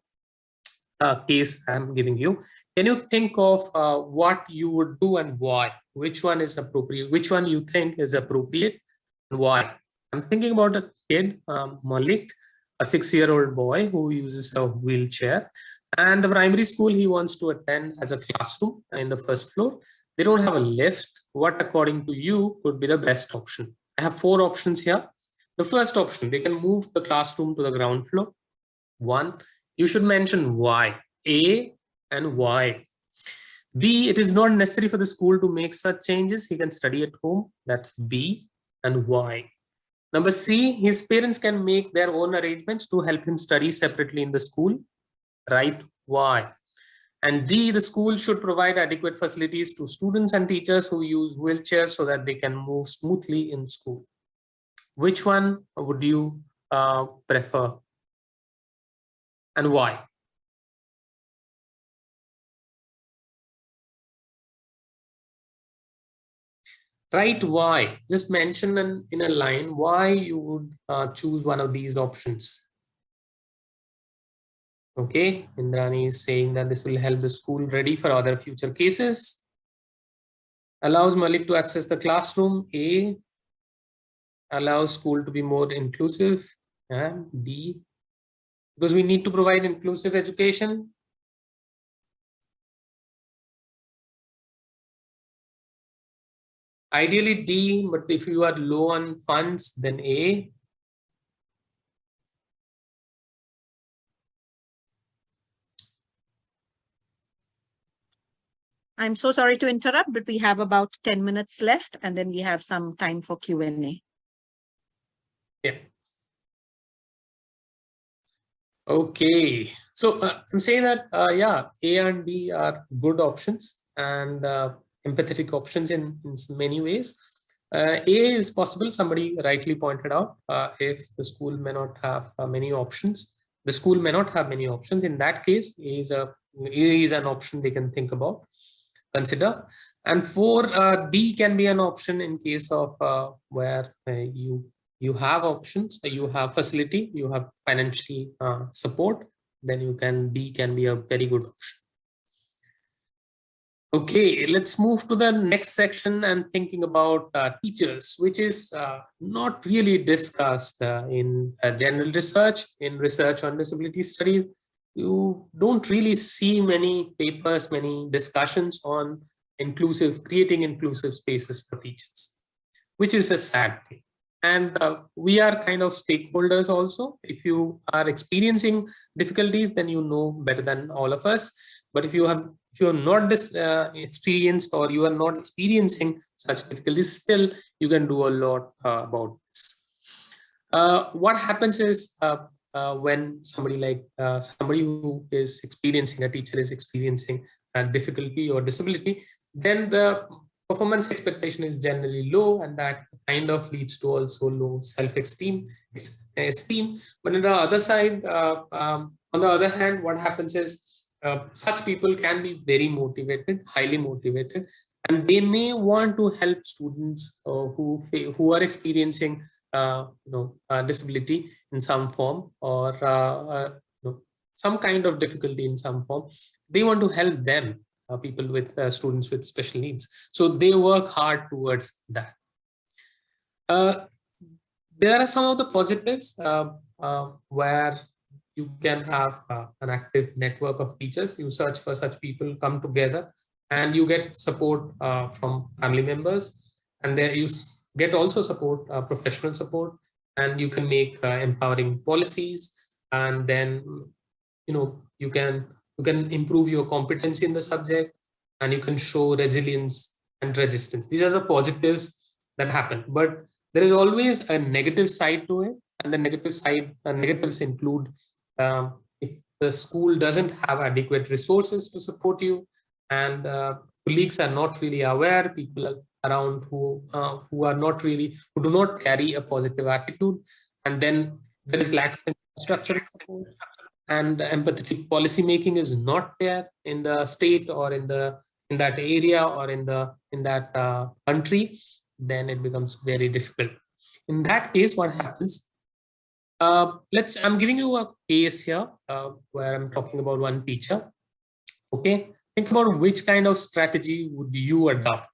case I'm giving you. Can you think of what you would do and why? Which one is appropriate? Which one you think is appropriate and why? I'm thinking about a kid, Malik, a 6-year-old boy who uses a wheelchair, and the primary school he wants to attend has a classroom in the first floor. They don't have a lift. What, according to you, could be the best option? I have 4 options here. The first option, they can move the classroom to the ground floor. 1, you should mention why. A and why. B, it is not necessary for the school to make such changes. He can study at home. That's B and why. Number C, his parents can make their own arrangements to help him study separately in the school. Right? Why? And D, the school should provide adequate facilities to students and teachers who use wheelchairs so that they can move smoothly in school. Which one would you prefer? And why? Write why. Just mention in a line why you would choose one of these options. Okay, Indrani is saying that this will help the school ready for other future cases. Allows Malik to access the classroom. A. Allows school to be more inclusive. And D. Because we need to provide inclusive education. Ideally D, but if you are low on funds, then A. I'm so sorry to interrupt, but we have about 10 minutes left, and then we have some time for Q&A. Yeah. Okay, so I'm saying that, yeah, A and B are good options and empathetic options in many ways. A is possible, somebody rightly pointed out, if the school may not have many options. The school may not have many options. In that case, A is an option they can think about, consider. And 4, D can be an option in case of where you have options, you have facility, you have financial support, then D can be a very good option. Okay, let's move to the next section and thinking about teachers, which is not really discussed in general research. In research on disability studies, you don't really see many papers, many discussions on creating inclusive spaces for teachers, which is a sad thing. And we are kind of stakeholders also. If you are experiencing difficulties, then you know better than all of us. But if you're not experienced or you are not experiencing such difficulties, still you can do a lot about this. What happens is when somebody who is experiencing, a teacher is experiencing a difficulty or disability, then the performance expectation is generally low, and that kind of leads to also low self-esteem. But on the other side, on the other hand, what happens is such people can be very motivated, highly motivated, and they may want to help students who are experiencing disability in some form or some kind of difficulty in some form. They want to help them. People with students with special needs. So they work hard towards that. There are some of the positives where you can have an active network of teachers. You search for such people, come together, and you get support from family members. And there you get also support, professional support, and you can make empowering policies. And then, you can improve your competency in the subject, and you can show resilience and resistance. These are the positives that happen, but there is always a negative side to it. And the negatives include if the school doesn't have adequate resources to support you, and colleagues are not really aware, people around who do not carry a positive attitude, And then there is lack of structural support, and empathetic policy making is not there in the state or in that area or in that country. Then it becomes very difficult. In that case, what happens? I'm giving you a case here where I'm talking about one teacher. Okay, think about which kind of strategy would you adopt.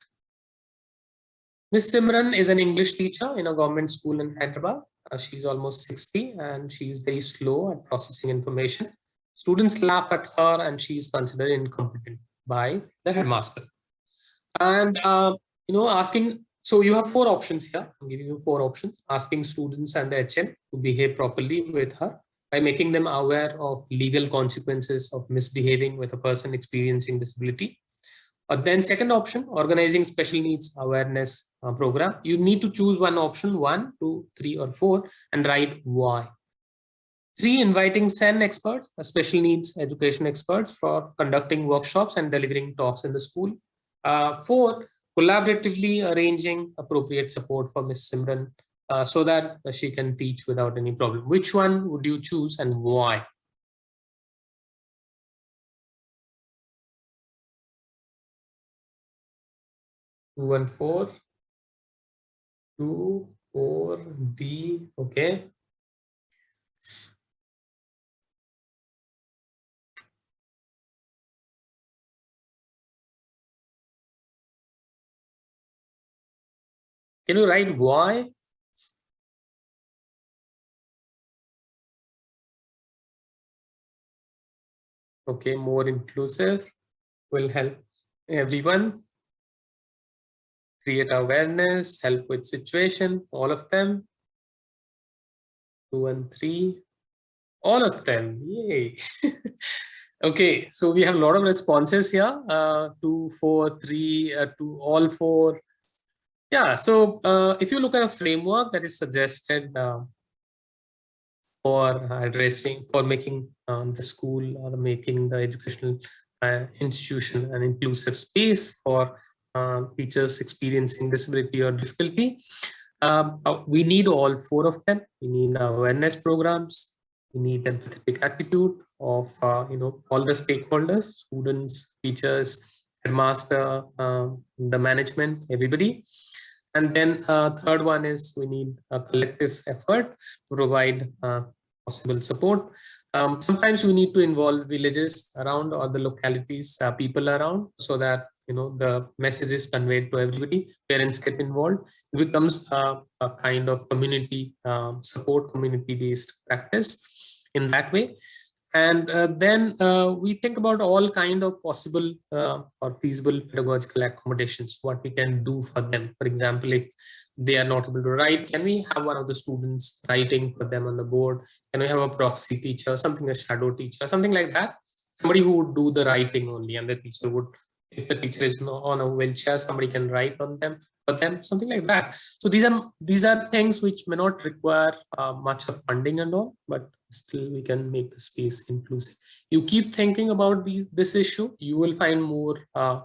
Miss Simran is an English teacher in a government school in Hyderabad. She's almost 60 and she's very slow at processing information. Students laugh at her and she's considered incompetent by the headmaster. And asking, so you have 4 options here. I'm giving you 4 options. Asking students and the HM to behave properly with her by making them aware of legal consequences of misbehaving with a person experiencing disability. Then second option, organizing special needs awareness program. You need to choose one option, 1, 2, 3, or 4, and write why. 3, inviting SEN experts, special needs education experts, for conducting workshops and delivering talks in the school. 4, collaboratively arranging appropriate support for Ms. Simran so that she can teach without any problem. Which one would you choose and why? Two and 4. 2, 4, D. Okay. Can you write why? Okay, more inclusive will help everyone. Create awareness, help with situation, all of them. 2 and 3, all of them, yay. Okay, so we have a lot of responses here, 2, 4, 3, 2, all 4. Yeah, so if you look at a framework that is suggested for addressing, for making the school or making the educational institution an inclusive space for teachers experiencing disability or difficulty, we need all 4 of them. We need awareness programs. We need empathetic attitude of all the stakeholders, students, teachers, headmaster, the management, everybody. And then third one is we need a collective effort to provide possible support. Sometimes we need to involve villages around or the localities, people around, so that the message is conveyed to everybody. Parents get involved. It becomes a kind of community support, community-based practice in that way. And then we think about all kind of possible or feasible pedagogical accommodations, what we can do for them. For example, if they are not able to write, can we have one of the students writing for them on the board? Can we have a proxy teacher, something, a shadow teacher, something like that? Somebody who would do the writing only, and the teacher would, if the teacher is on a wheelchair, somebody can write on them for them, something like that. So these are things which may not require much of funding and all, but still we can make the space inclusive. You keep thinking about this issue, you will find more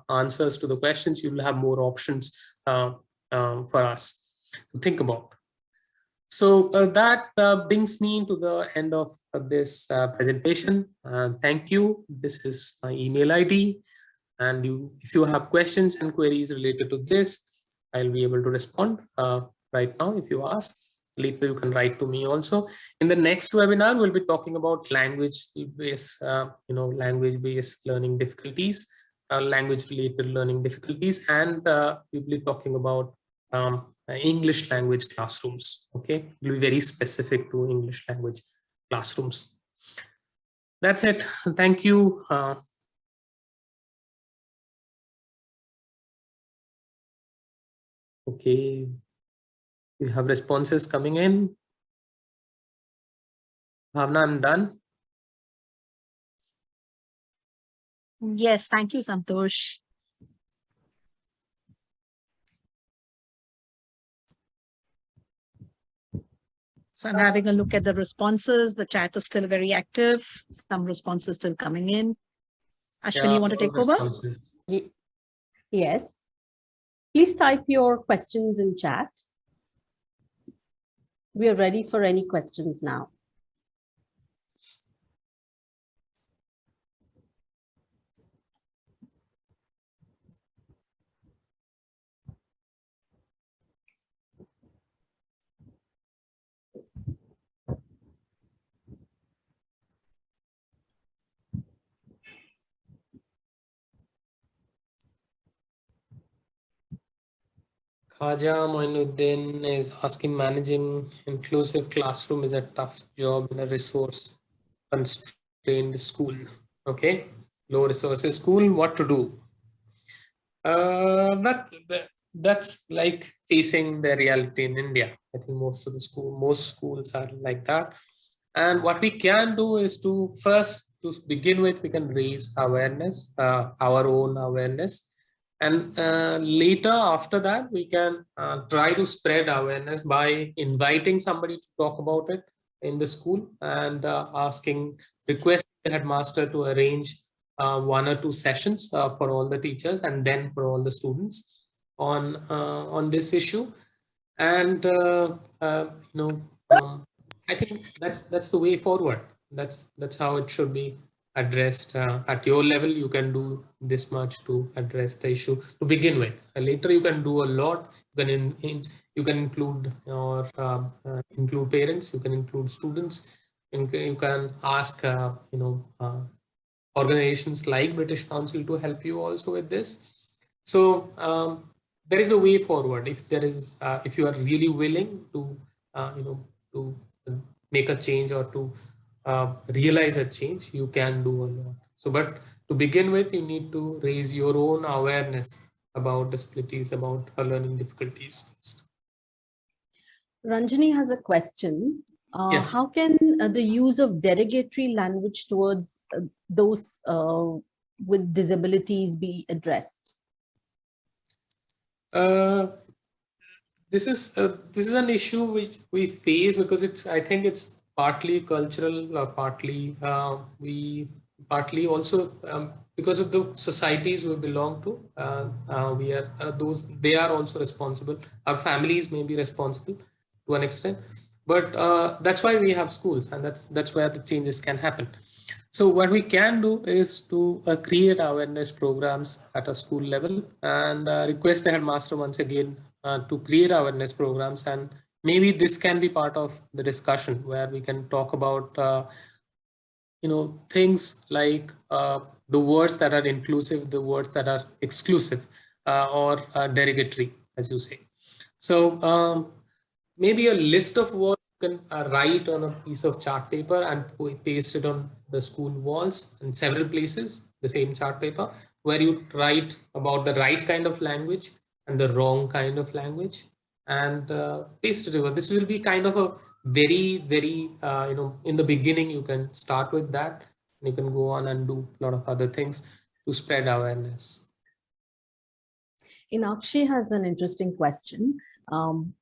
answers to the questions. You will have more options for us to think about. So that brings me to the end of this presentation. Thank you. This is my email ID. And if you have questions and queries related to this, I'll be able to respond right now. If you ask, later you can write to me also. In the next webinar, we'll be talking about language-based, language-based learning difficulties, language-related learning difficulties, and we'll be talking about English language classrooms. Okay, it will be very specific to English language classrooms. That's it. Thank you. Okay, we have responses coming in. Bhavna, I'm done. Yes, thank you, Santosh. So I'm having a look at the responses. The chat is still very active. Some responses still coming in. Ashwini, you want to take over? Yes. Please type your questions in chat. We are ready for any questions now. Khaja Moinuddin is asking, managing inclusive classroom is a tough job in a resource constrained school. Okay, low resources school, what to do? That's like facing the reality in India. I think most schools are like that. And what we can do is to first, to begin with, we can raise awareness, our own awareness. And later, after that, we can try to spread awareness by inviting somebody to talk about it in the school and requesting the headmaster to arrange 1 or 2 sessions for all the teachers and then for all the students on this issue. And I think that's the way forward. That's how it should be addressed. At your level, you can do this much to address the issue to begin with. Later, you can do a lot. You can include or include parents. You can include students. You can ask organizations like British Council to help you also with this. So there is a way forward if you are really willing to to make a change or to realize a change. You can do a lot. So, but to begin with, you need to raise your own awareness about disabilities, about learning difficulties. Ranjani has a question. Yeah. How can the use of derogatory language towards those with disabilities be addressed? This is an issue which we face because I think it's partly cultural, partly also because of the societies we belong to. They are also responsible. Our families may be responsible to an extent, but that's why we have schools, and that's where the changes can happen. So what we can do is to create awareness programs at a school level and request the headmaster once again to create awareness programs. And maybe this can be part of the discussion where we can talk about things like the words that are inclusive, the words that are exclusive or derogatory, as you say. So maybe a list of words you can write on a piece of chart paper and paste it on the school walls in several places, the same chart paper, where you write about the right kind of language and the wrong kind of language and paste it over. This will be kind of a very in the beginning you can start with that and you can go on and do a lot of other things to spread awareness. Inakshi has an interesting question.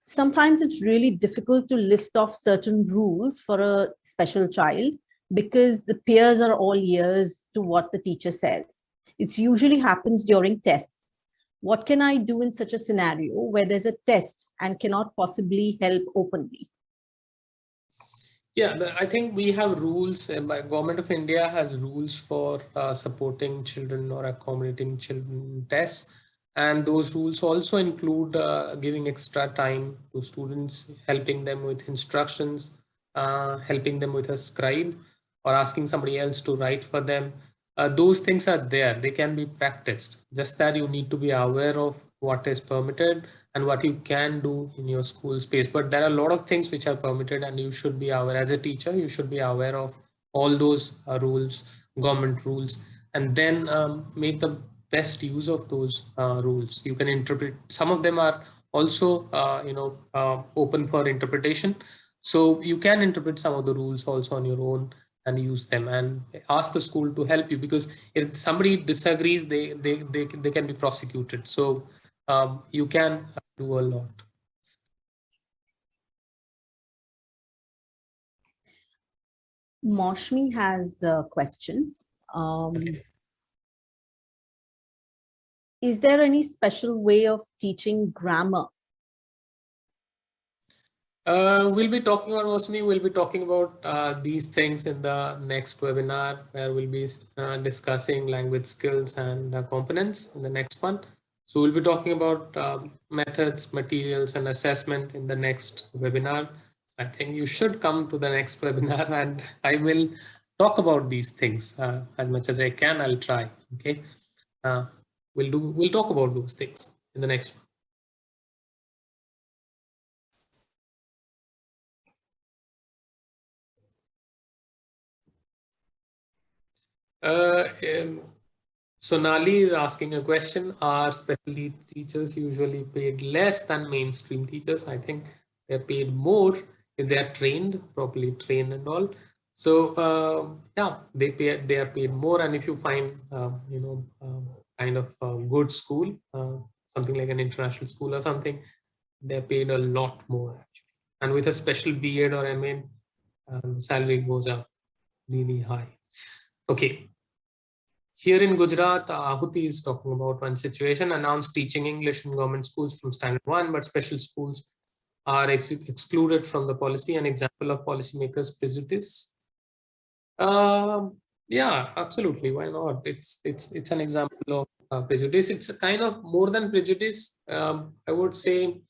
Sometimes it's really difficult to lift off certain rules for a special child because the peers are all ears to what the teacher says. It usually happens during tests. What can I do in such a scenario where there's a test and cannot possibly help openly? Yeah, I think we have rules. Government of India has rules for supporting children or accommodating children tests. And those rules also include giving extra time to students, helping them with instructions, helping them with a scribe, or asking somebody else to write for them. Those things are there. They can be practiced. Just that you need to be aware of what is permitted and what you can do in your school space. But there are a lot of things which are permitted, and you should be aware. As a teacher, you should be aware of all those rules, government rules, and then make the best use of those rules. You can interpret. Some of them are also open for interpretation, so you can interpret some of the rules also on your own and use them and ask the school to help you, because if somebody disagrees, they can be prosecuted. So you can do a lot. Moshmi has a question. Okay. Is there any special way of teaching grammar? We'll be talking about mostly, we'll be talking about these things in the next webinar, where we'll be discussing language skills and components in the next one. So we'll be talking about methods, materials, and assessment in the next webinar. I think you should come to the next webinar, and I will talk about these things as much as I can. I'll try. Okay, we'll talk about those things in the next one. Sonali is asking a question. Are special needs teachers usually paid less than mainstream teachers? I think they're paid more if they are trained, properly trained and all. So yeah, they are paid more. And if you find kind of a good school, something like an international school or something, they're paid a lot more actually. And with a special B.Ed or M.Ed, the salary goes up really high. Okay. Here in Gujarat, Ahuti is talking about one situation: announced teaching English in government schools from standard 1, but special schools are excluded from the policy. An example of policymakers' prejudice. Yeah, absolutely. Why not? It's an example of prejudice. It's a kind of more than prejudice. I would say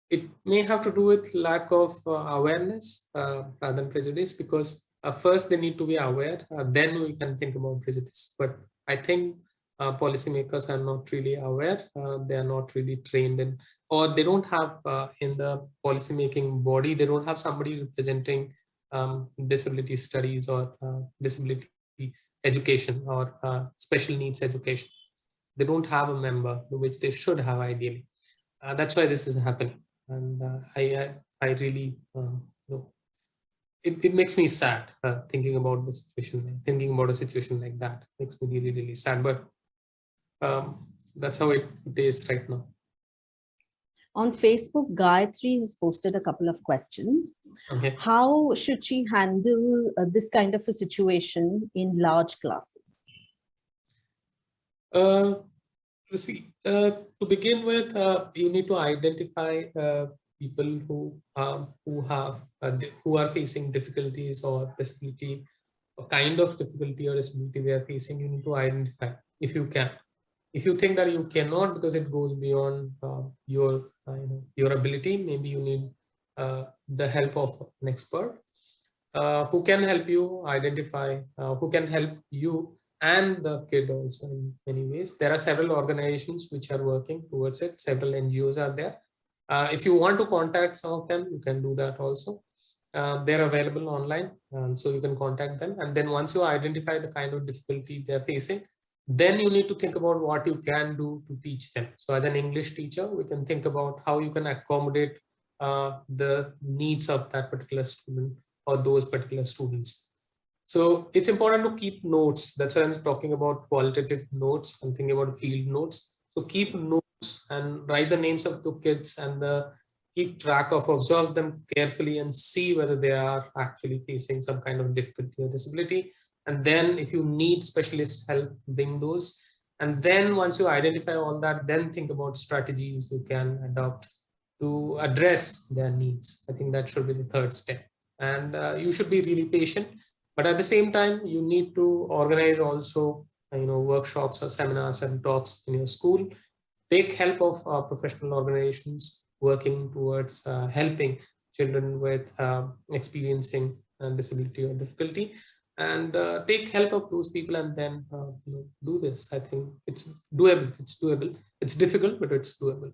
it may have to do with lack of awareness rather than prejudice, because first they need to be aware, then we can think about prejudice. But I think policymakers are not really aware, they are not really trained in, or they don't have in the policymaking body, they don't have somebody representing disability studies or disability education or special needs education. They don't have a member, which they should have ideally. That's why this is happening. And I really, it makes me sad thinking about the situation, thinking about a situation like that makes me really, really sad. But that's how it is right now. On Facebook, Gayatri has posted a couple of questions. Okay. How should she handle this kind of a situation in large classes? See, to begin with, you need to identify people who are facing difficulties or disability, or kind of difficulty or disability they are facing. You need to identify if you can. If you think that you cannot because it goes beyond your ability, maybe you need the help of an expert who can help you identify, who can help you and the kid also in many ways. There are several organizations which are working towards it. Several NGOs are there. If you want to contact some of them, you can do that also. They're available online, so you can contact them. And then once you identify the kind of difficulty they're facing, then you need to think about what you can do to teach them. So as an English teacher, we can think about how you can accommodate the needs of that particular student or those particular students. So it's important to keep notes. That's why I'm talking about qualitative notes. I'm thinking about field notes. So keep notes and write the names of the kids and keep track of, observe them carefully and see whether they are actually facing some kind of difficulty or disability. And then if you need specialist help, bring those. And then once you identify all that, then think about strategies you can adopt to address their needs. I think that should be the third step. And you should be really patient. But at the same time, you need to organize also, workshops or seminars and talks in your school. Take help of professional organizations working towards helping children with experiencing disability or difficulty, and take help of those people, and then do this. I think it's doable. It's doable. It's difficult, but it's doable.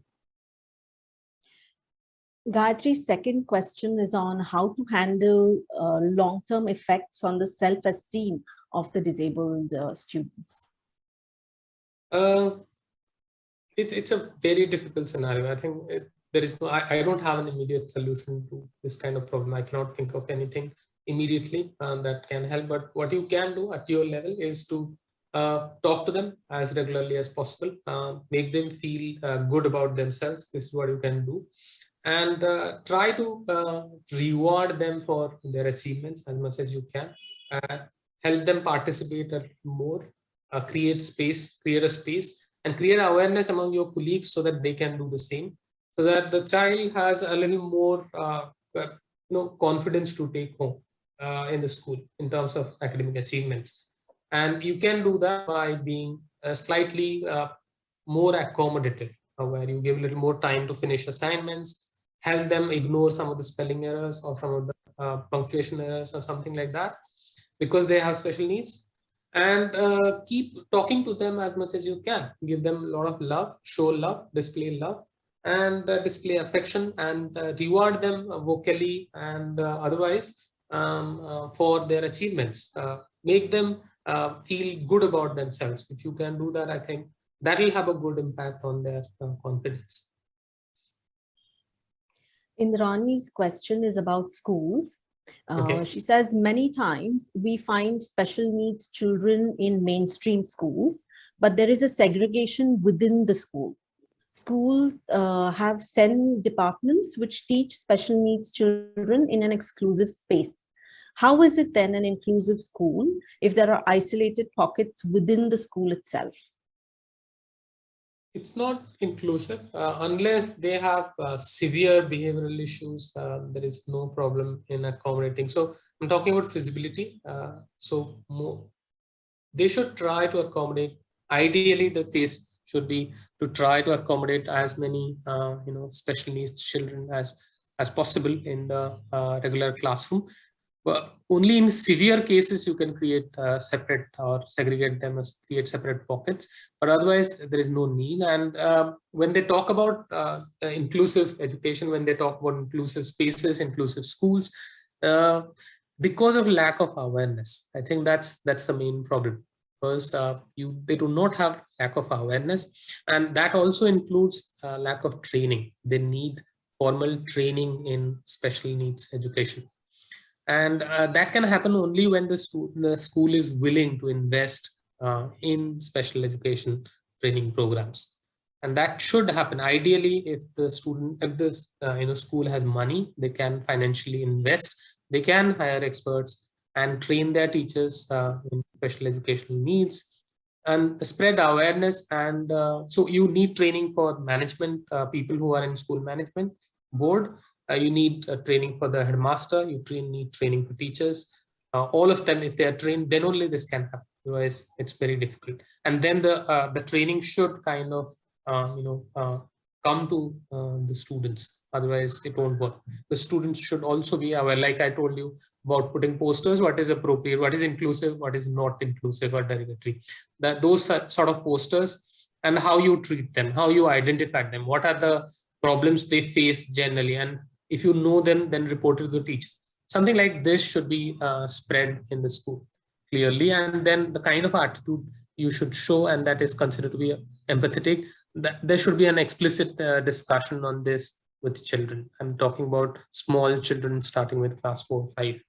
Gayatri's second question is on how to handle long-term effects on the self-esteem of the disabled students. It's a very difficult scenario. I think there is no, I don't have an immediate solution to this kind of problem. I cannot think of anything immediately that can help. But what you can do at your level is to talk to them as regularly as possible, make them feel good about themselves. This is what you can do. And try to reward them for their achievements as much as you can. Help them participate more, create a space, and create awareness among your colleagues so that they can do the same, so that the child has a little more confidence to take home in the school in terms of academic achievements. And you can do that by being slightly more accommodative, where you give a little more time to finish assignments, help them ignore some of the spelling errors or some of the punctuation errors or something like that, because they have special needs. And keep talking to them as much as you can. Give them a lot of love, show love, display love, and display affection, and reward them vocally and otherwise for their achievements. Make them feel good about themselves. If you can do that, I think that will have a good impact on their confidence. Indrani's question is about schools. Okay. She says, many times we find special needs children in mainstream schools, but there is a segregation within the school. Schools have SEN departments which teach special needs children in an exclusive space. How is it then an inclusive school if there are isolated pockets within the school itself? It's not inclusive unless they have severe behavioral issues. There is no problem in accommodating. So I'm talking about feasibility. They should try to accommodate. Ideally, the case should be to try to accommodate as many special needs children as possible in the regular classroom. But only in severe cases you can create separate or segregate them as create separate pockets. But otherwise, there is no need. And when they talk about inclusive education, when they talk about inclusive spaces, inclusive schools, because of lack of awareness, I think that's the main problem. Because they do not have lack of awareness, and that also includes lack of training. They need formal training in special needs education. And that can happen only when the school is willing to invest in special education training programs. And that should happen. Ideally, if the school has money, they can financially invest, they can hire experts and train their teachers in special educational needs and spread awareness. And so you need training for management, people who are in school management board. You need training for the headmaster. You need training for teachers. All of them, if they are trained, then only this can happen. Otherwise, it's very difficult. And then the training should kind of come to the students. Otherwise, it won't work. The students should also be aware, like I told you about putting posters. What is appropriate? What is inclusive? What is not inclusive or derogatory? Those sort of posters, and how you treat them, how you identify them. What are the problems they face generally, and if you know them, then report it to the teacher. Something like this should be spread in the school clearly, and then the kind of attitude you should show, and that is considered to be empathetic. That there should be an explicit discussion on this with children. I'm talking about small children starting with class 4 or 5.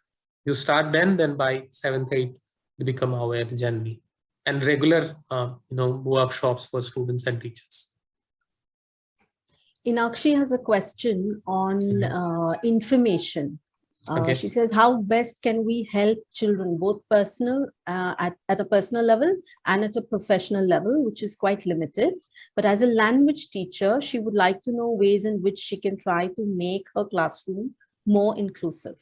You start then by 7th, 8th, they become aware generally, and regular workshops for students and teachers. Inakshi has a question on information. Okay. She says, how best can we help children, both personal at a personal level and at a professional level, which is quite limited. But as a language teacher, she would like to know ways in which she can try to make her classroom more inclusive.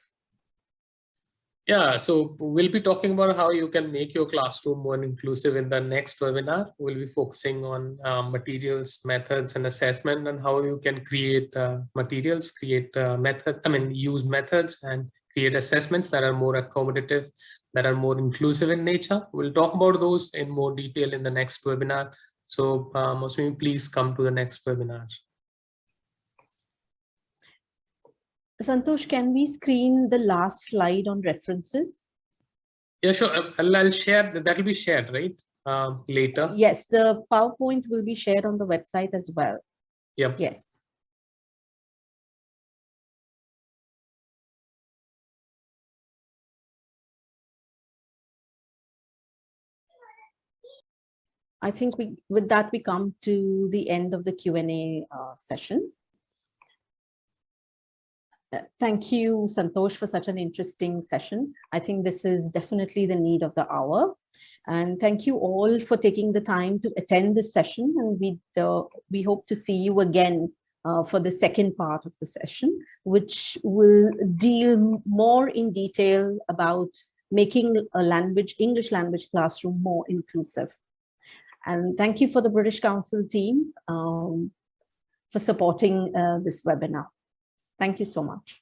Yeah, so we'll be talking about how you can make your classroom more inclusive in the next webinar. We'll be focusing on materials, methods, and assessment, and how you can create materials, create use methods and create assessments that are more accommodative, that are more inclusive in nature. We'll talk about those in more detail in the next webinar. So Mosmi, please come to the next webinar. Santosh, can we screen the last slide on references? Yeah, sure. I'll share. That will be shared, right? Later. Yes, the PowerPoint will be shared on the website as well. Yep. Yes. I think with that, we come to the end of the Q&A session. Thank you, Santosh, for such an interesting session. I think this is definitely the need of the hour. And thank you all for taking the time to attend this session. And we hope to see you again for the second part of the session, which will deal more in detail about making English language classroom more inclusive. And thank you for the British Council team for supporting this webinar. Thank you so much.